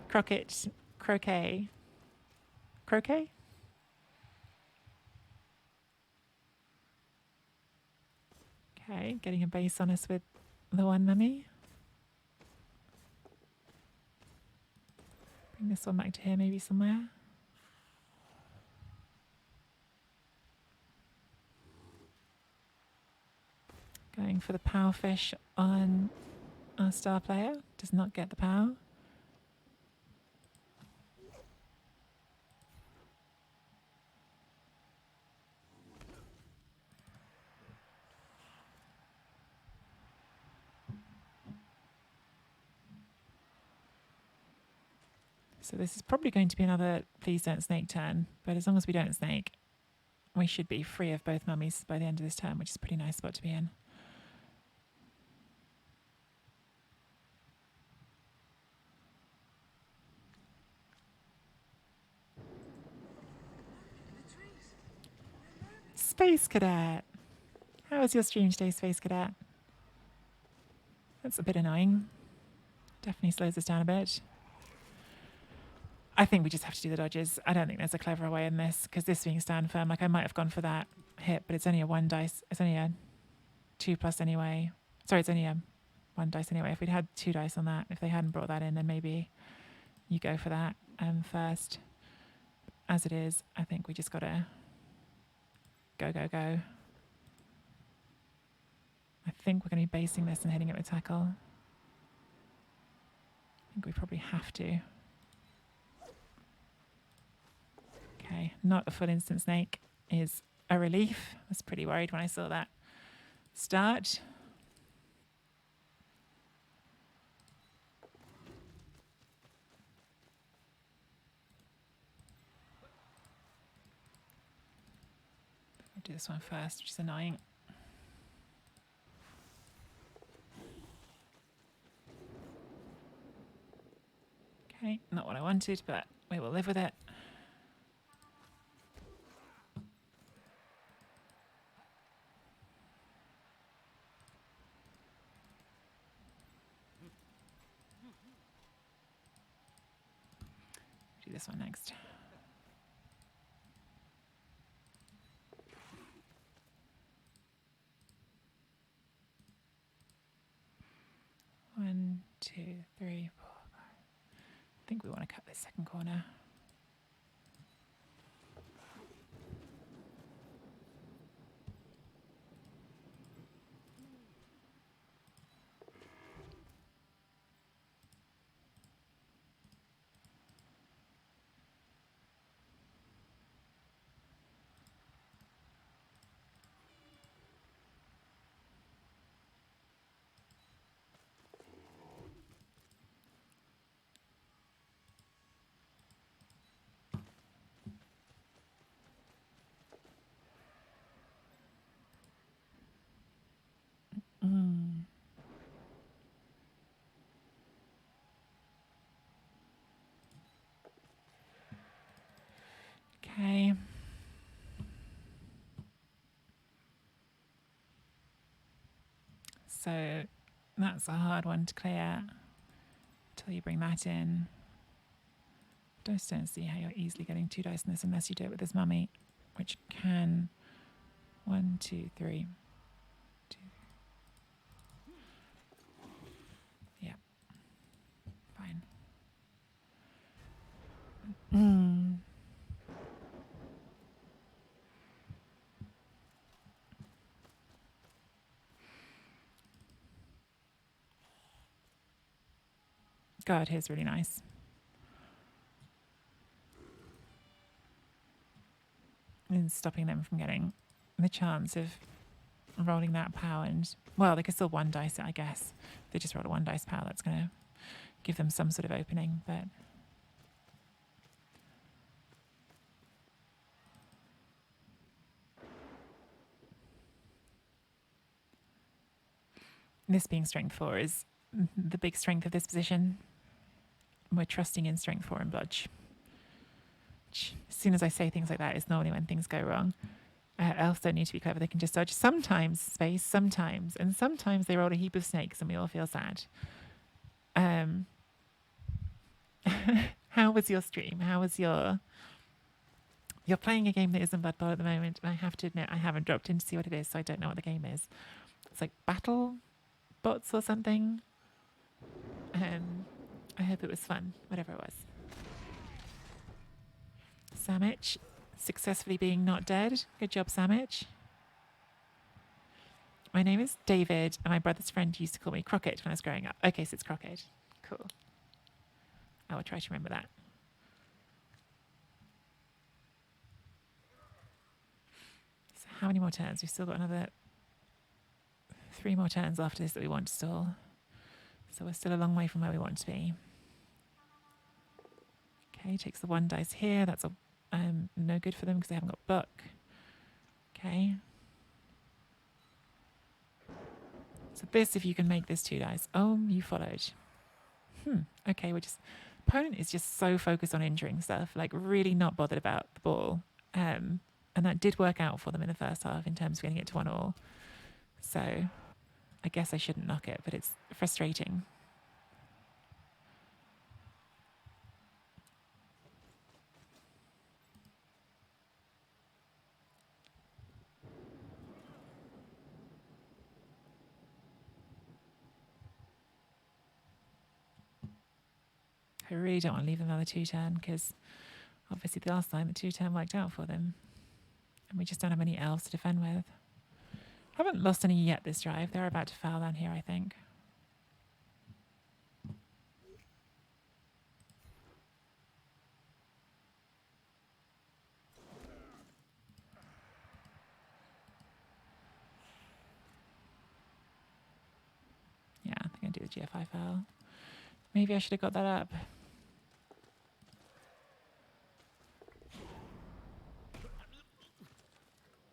Croquet. Okay, getting a base on us with the one mummy. Bring this one back to here maybe somewhere. Going for the power fish on our star player. Does not get the power. So this is probably going to be another please don't snake turn, but as long as we don't snake, we should be free of both mummies by the end of this turn, which is a pretty nice spot to be in. Space Cadet! How was your stream today, Space Cadet? That's a bit annoying. Definitely slows us down a bit. I think we just have to do the dodges. I don't think there's a cleverer way in this, because this being stand firm, like I might have gone for that hit, but it's only a 1 dice. It's only a 2+ anyway. Sorry, it's only a 1 dice anyway. If we'd had 2 dice on that, if they hadn't brought that in, then maybe you go for that first. As it is, I think we just got to go. I think we're going to be basing this and hitting it with tackle. I think we probably have to. Okay, not a full instant snake is a relief. I was pretty worried when I saw that start. I'll do this one first, which is annoying. Okay, not what I wanted, but we will live with it. Do this one next. One, 2, 3, 4, 5. I think we want to cut this second corner. Okay. So that's a hard one to clear until you bring that in. Just don't see how you're easily getting 2 dice in this unless you do it with this mummy, which can 1, 2, 3. 2. Yeah, fine. God, here's really nice. And stopping them from getting the chance of rolling that power, and well, they could still 1 dice it, I guess. If they just roll a 1 dice power, that's going to give them some sort of opening, but this being strength 4 is the big strength of this position. We're trusting in strength 4 and bludge. As soon as I say things like that, it's normally when things go wrong. Elves don't need to be clever, they can just dodge. Sometimes space, sometimes. And sometimes they roll a heap of snakes and we all feel sad. How was your stream? How was your... You're playing a game that isn't Blood Bowl at the moment, and I have to admit I haven't dropped in to see what it is, so I don't know what the game is. It's like Battle Bots or something. I hope it was fun, whatever it was. Samich, successfully being not dead. Good job, Samich. My name is David, and my brother's friend used to call me Crockett when I was growing up. Okay, so it's Crockett. Cool. I will try to remember that. So how many more turns? We've still got another 3 more turns after this that we want to stall. So we're still a long way from where we want to be. Okay, takes the 1 dice here. That's no good for them because they haven't got buck. Okay. So this, if you can make this 2 dice. Oh, you followed. Okay, we're just... Opponent is just so focused on injuring stuff, like really not bothered about the ball. And that did work out for them in the first half in terms of getting it to 1-1. So I guess I shouldn't knock it, but it's frustrating. I really don't want to leave them another 2-turn because obviously the last time the 2-turn worked out for them. And we just don't have any elves to defend with. Haven't lost any yet this drive. They're about to foul down here, I think. Yeah, I think I do the GFI foul. Maybe I should have got that up.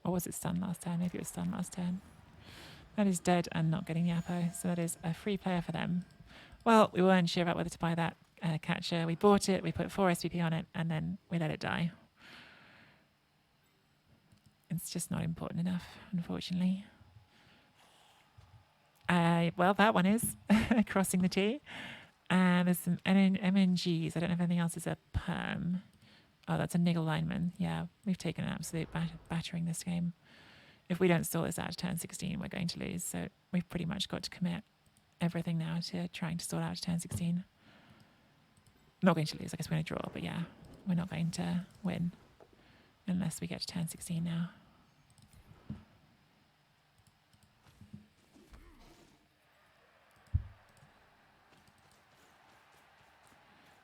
Or was it stun last turn? Maybe it was stun last turn. That is dead and not getting the Apo, so that is a free player for them. Well, we weren't sure about whether to buy that catcher. We bought it, we put 4 SPP on it, and then we let it die. It's just not important enough, unfortunately. Well, that one is crossing the T. And there's some MNGs. I don't know if anything else is a perm. Oh, that's a niggle lineman. Yeah, we've taken an absolute battering this game. If we don't stall this out to turn 16, we're going to lose. So we've pretty much got to commit everything now to trying to stall out to turn 16. Not going to lose. I guess we're going to draw, but yeah, we're not going to win unless we get to turn 16 now.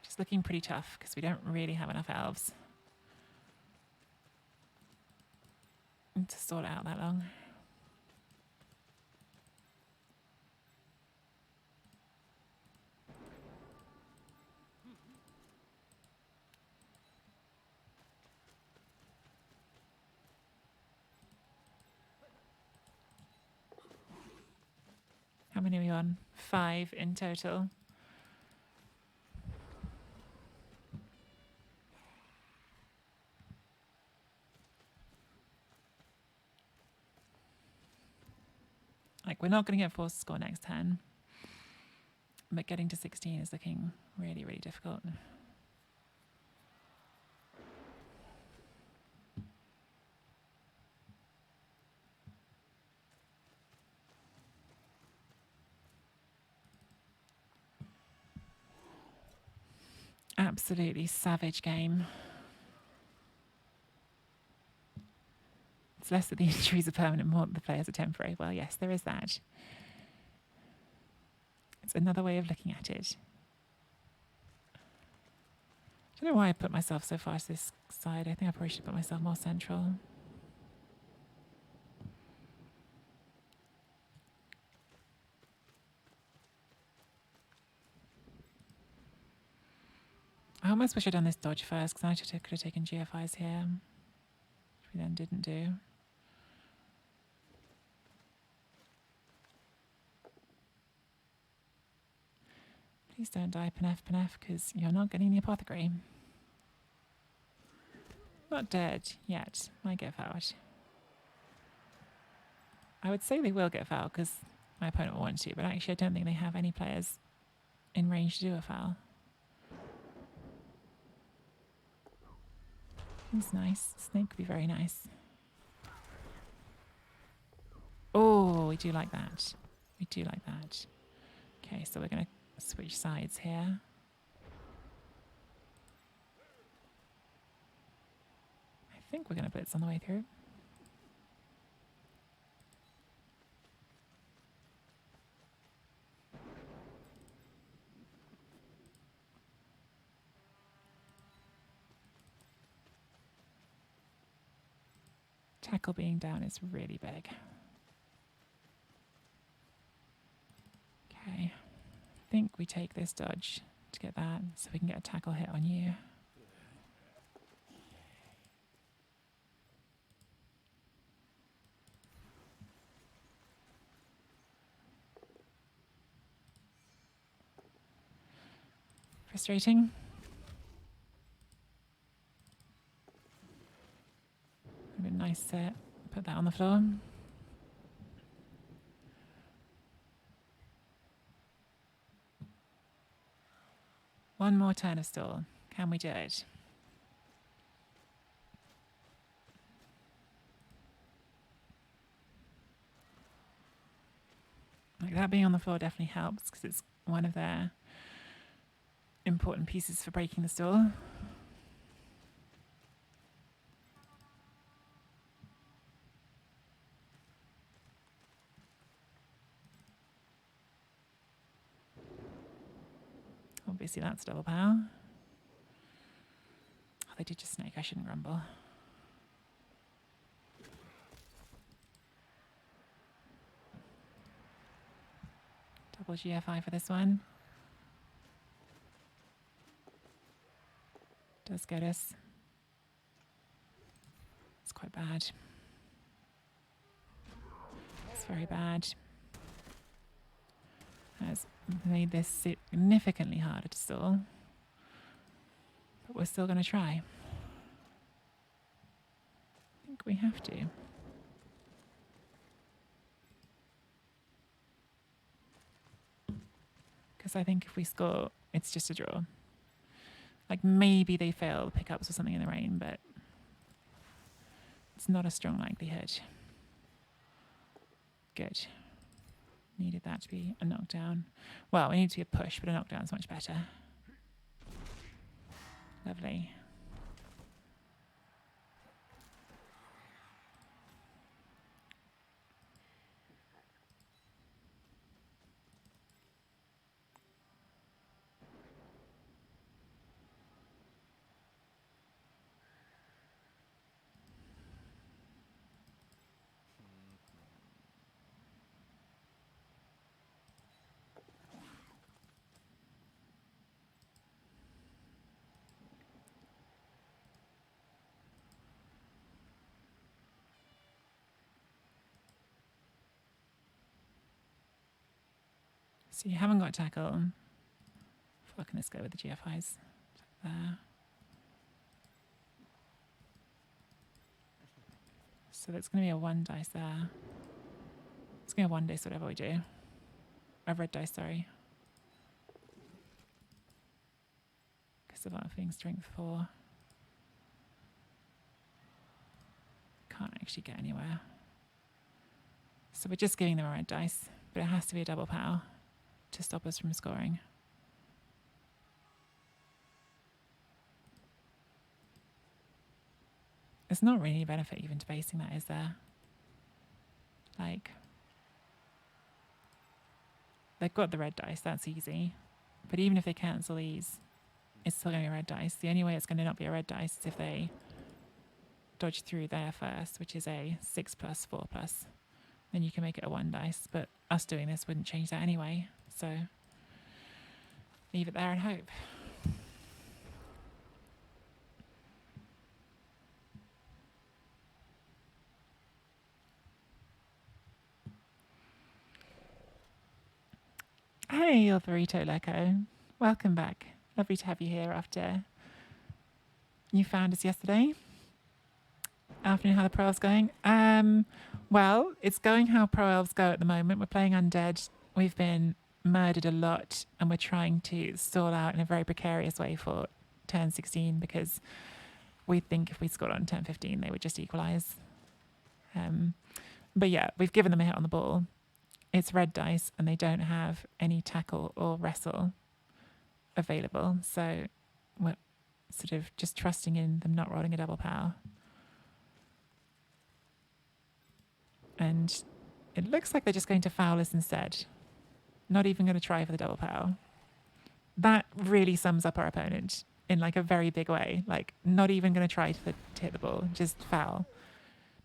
Just looking pretty tough because we don't really have enough elves to stall it out that long. How many are we on? 5 in total. Like, we're not going to get forced to score next turn. But getting to 16 is looking really, really difficult. Absolutely savage game. It's less that the injuries are permanent, more that the players are temporary. Well, yes, there is that. It's another way of looking at it. I don't know why I put myself so far to this side. I think I probably should put myself more central. I almost wish I'd done this dodge first, because I could have taken GFIs here, which we then didn't do. Please don't die, Penef, because you're not getting the apothecary. Not dead yet. Might get fouled. I would say they will get fouled, because my opponent will want to, but actually I don't think they have any players in range to do a foul. It's nice. Snake would be very nice. Oh, we do like that. We do like that. Okay, so we're going to switch sides here. I think we're going to blitz on the way through. Tackle being down is really big. Okay, I think we take this dodge to get that, so we can get a tackle hit on you. Frustrating. Would have been nice to put that on the floor. One more turn of stall. Can we do it? Like, that being on the floor definitely helps, because it's one of their important pieces for breaking the stall. Obviously that's double power. Oh, they did just snake. I shouldn't grumble. Double GFI for this one. Does get us. It's quite bad. It's very bad. Has made this significantly harder to stall. But we're still going to try. I think we have to. Because I think if we score, it's just a draw. Like, maybe they fail the pickups or something in the rain, but it's not a strong likelihood. Good. Needed that to be a knockdown. Well, we need to be a push, but a knockdown is much better. Lovely. So you haven't got tackle. Fucking let's go with the GFIs. There. So that's going to be a 1 dice there. Let's go one dice, whatever we do. A red dice, sorry. Because of our thing, strength 4. Can't actually get anywhere. So we're just giving them a red dice, but it has to be a double power to stop us from scoring. There's not really any benefit even to basing that, is there? Like, they've got the red dice, that's easy. But even if they cancel these, it's still going to be a red dice. The only way it's going to not be a red dice is if they dodge through there first, which is a 6 plus 4 plus. Then you can make it a 1 dice, but us doing this wouldn't change that anyway. So leave it there and hope. Hey, Burrito Leco. Welcome back. Lovely to have you here after you found us yesterday. Afternoon, how the Pro Elves going? Well, it's going how Pro Elves go at the moment. We're playing Undead. We've been murdered a lot, and we're trying to stall out in a very precarious way for turn 16 because we think if we scored on turn 15, they would just equalise. But yeah, we've given them a hit on the ball. It's red dice, and they don't have any tackle or wrestle available. So we're sort of just trusting in them not rolling a double power. And it looks like they're just going to foul us instead. Not even going to try for the double power. That really sums up our opponent in like a very big way. Like, not even going to try to hit the ball, just foul.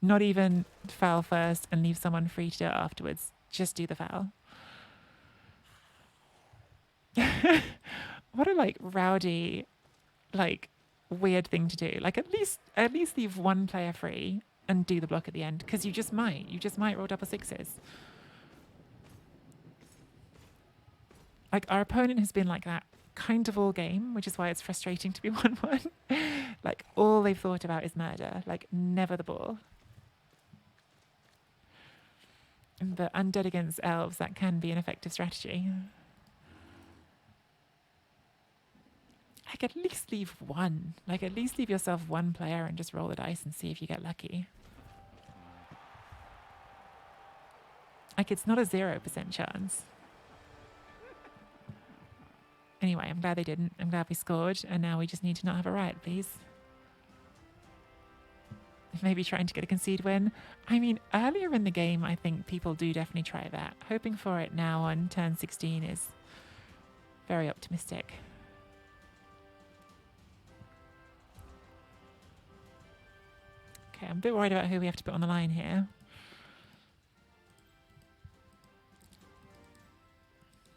Not even foul first and leave someone free to do it afterwards. Just do the foul. What a like rowdy, like weird thing to do. Like at least leave one player free and do the block at the end, because you just might roll double sixes. Like our opponent has been like that kind of all game, which is why it's frustrating to be 1-1. Like all they've thought about is murder, like never the ball. But Undead against elves, that can be an effective strategy. Like at least leave one. Like at least leave yourself one player and just roll the dice and see if you get lucky. Like it's not a 0% chance. Anyway, I'm glad they didn't. I'm glad we scored, and now we just need to not have a riot, please. Maybe trying to get a concede win. I mean, earlier in the game, I think people do definitely try that. Hoping for it now on turn 16 is very optimistic. Okay, I'm a bit worried about who we have to put on the line here.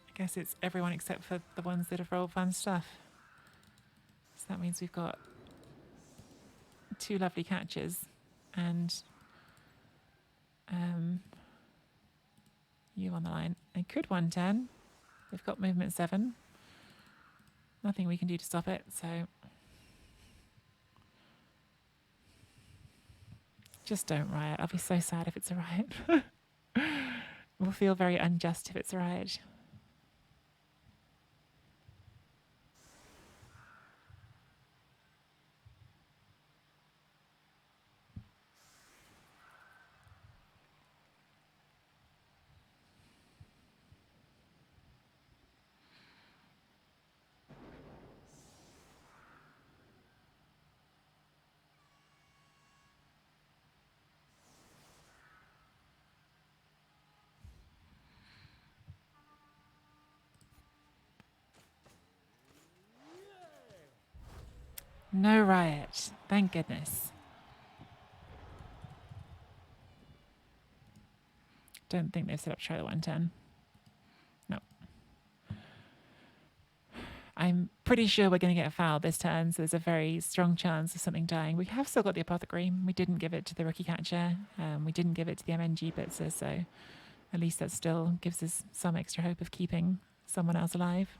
I guess it's everyone except for the ones that have rolled fun stuff. So that means we've got 2 lovely catches and you on the line. They could 110. They've got movement 7. Nothing we can do to stop it, so just don't riot. I'll be so sad if it's a riot. We'll feel very unjust if it's a riot. No riot. Thank goodness. Don't think they've set up to try the 110. No. I'm pretty sure we're going to get a foul this turn, so there's a very strong chance of something dying. We have still got the apothecary. We didn't give it to the rookie catcher. We didn't give it to the MNG blitzer, so at least that still gives us some extra hope of keeping someone else alive.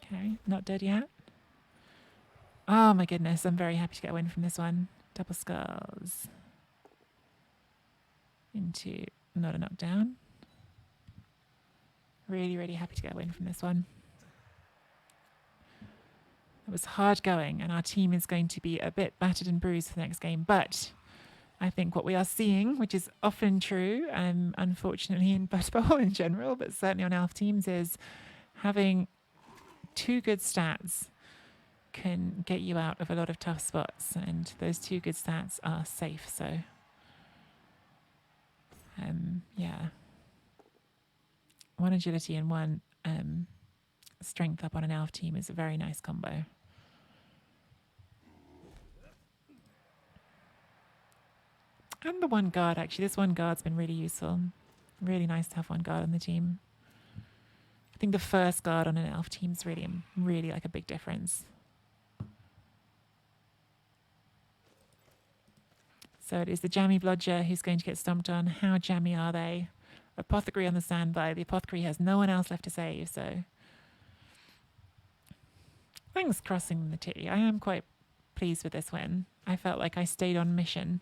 Okay, not dead yet. Oh my goodness, I'm very happy to get a win from this one. Double skulls. into not a knockdown. Really, really happy to get a win from this one. It was hard going, and our team is going to be a bit battered and bruised for the next game. But I think what we are seeing, which is often true, unfortunately in Blood Bowl in general, but certainly on elf teams, is having 2 good stats can get you out of a lot of tough spots, and those 2 good stats are safe. So, yeah, 1 agility and 1 strength up on an elf team is a very nice combo. And the 1 guard, actually. This 1 guard's been really useful. Really nice to have 1 guard on the team. I think the first guard on an elf team's really like a big difference. So it is the jammy blodger who's going to get stomped on. How jammy are they? Apothecary on the standby. The apothecary has no one else left to save, so thanks crossing the T. I am quite pleased with this win. I felt like I stayed on mission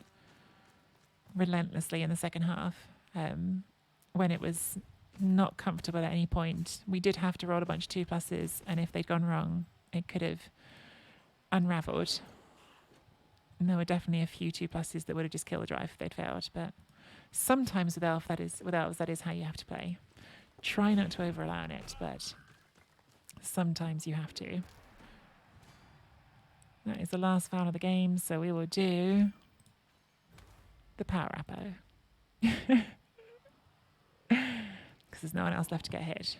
relentlessly in the second half when it was not comfortable at any point. We did have to roll a bunch of 2+s, and if they'd gone wrong, it could have unraveled. And there were definitely a few 2+s that would have just killed the drive if they'd failed. But sometimes with elves, that is how you have to play. Try not to over-rely on it, but sometimes you have to. That is the last foul of the game, so we will do the power appo. Because there's no one else left to get hit.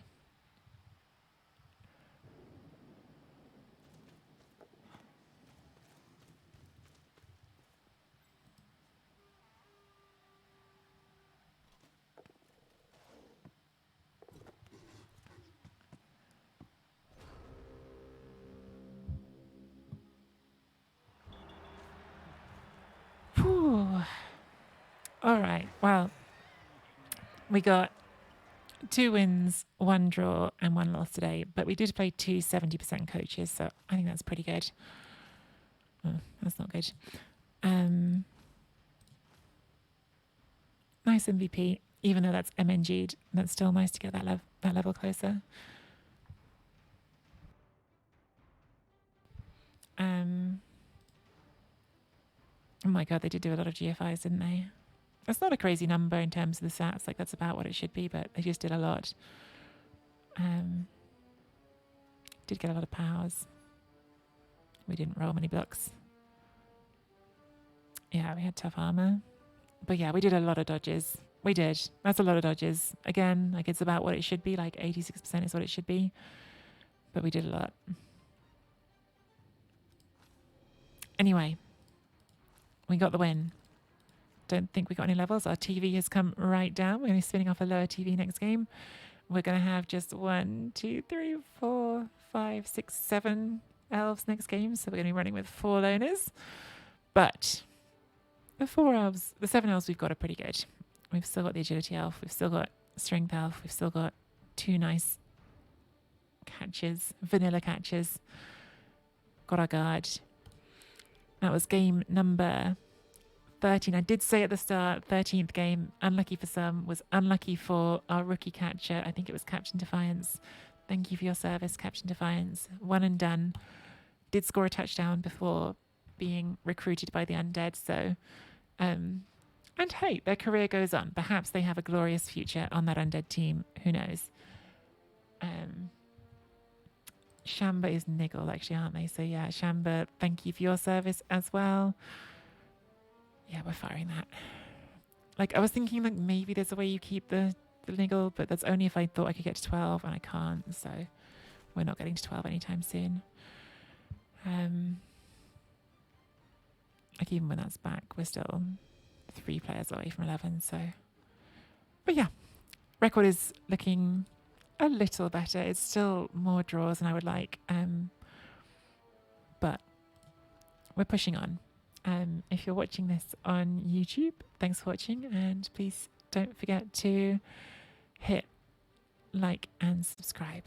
Whew. All right, well, we got 2 wins, 1 draw, and 1 loss today, but we did play 2 70% coaches, so I think that's pretty good. Oh, that's not good. Nice MVP, even though that's MNG'd. That's still nice to get that level closer. Oh my god, they did do a lot of GFIs, didn't they? That's not a crazy number in terms of the stats. Like, that's about what it should be, but they just did a lot. Did get a lot of powers. We didn't roll many blocks. Yeah, we had tough armor. But yeah, we did a lot of dodges. We did. That's a lot of dodges. Again, like, it's about what it should be. Like, 86% is what it should be. But we did a lot. Anyway, we got the win. Don't think we got any levels. Our TV has come right down. We're going to be spinning off a lower TV next game. We're going to have just 1, 2, 3, 4, 5, 6, 7 elves next game. So we're going to be running with 4 loners. But the 7 elves we've got are pretty good. We've still got the agility elf. We've still got strength elf. We've still got 2 nice catches, vanilla catches. Got our guard. That was game number 13. I did say at the start, 13th game, unlucky for some, was unlucky for our rookie catcher. I think it was Captain Defiance. Thank you for your service, Captain Defiance. 1 and done. Did score a touchdown before being recruited by the Undead. So, and hey, their career goes on. Perhaps they have a glorious future on that Undead team. Who knows? Shamba is Niggle, actually, aren't they? So yeah, Shamba, thank you for your service as well. Yeah, we're firing that. Like, I was thinking, like, maybe there's a way you keep the Niggle, but that's only if I thought I could get to 12, and I can't, so we're not getting to 12 anytime soon. Like, even when that's back, we're still 3 players away from 11, so. But yeah, record is looking a little better. It's still more draws than I would like, but we're pushing on. If you're watching this on YouTube, thanks for watching, and please don't forget to hit like and subscribe.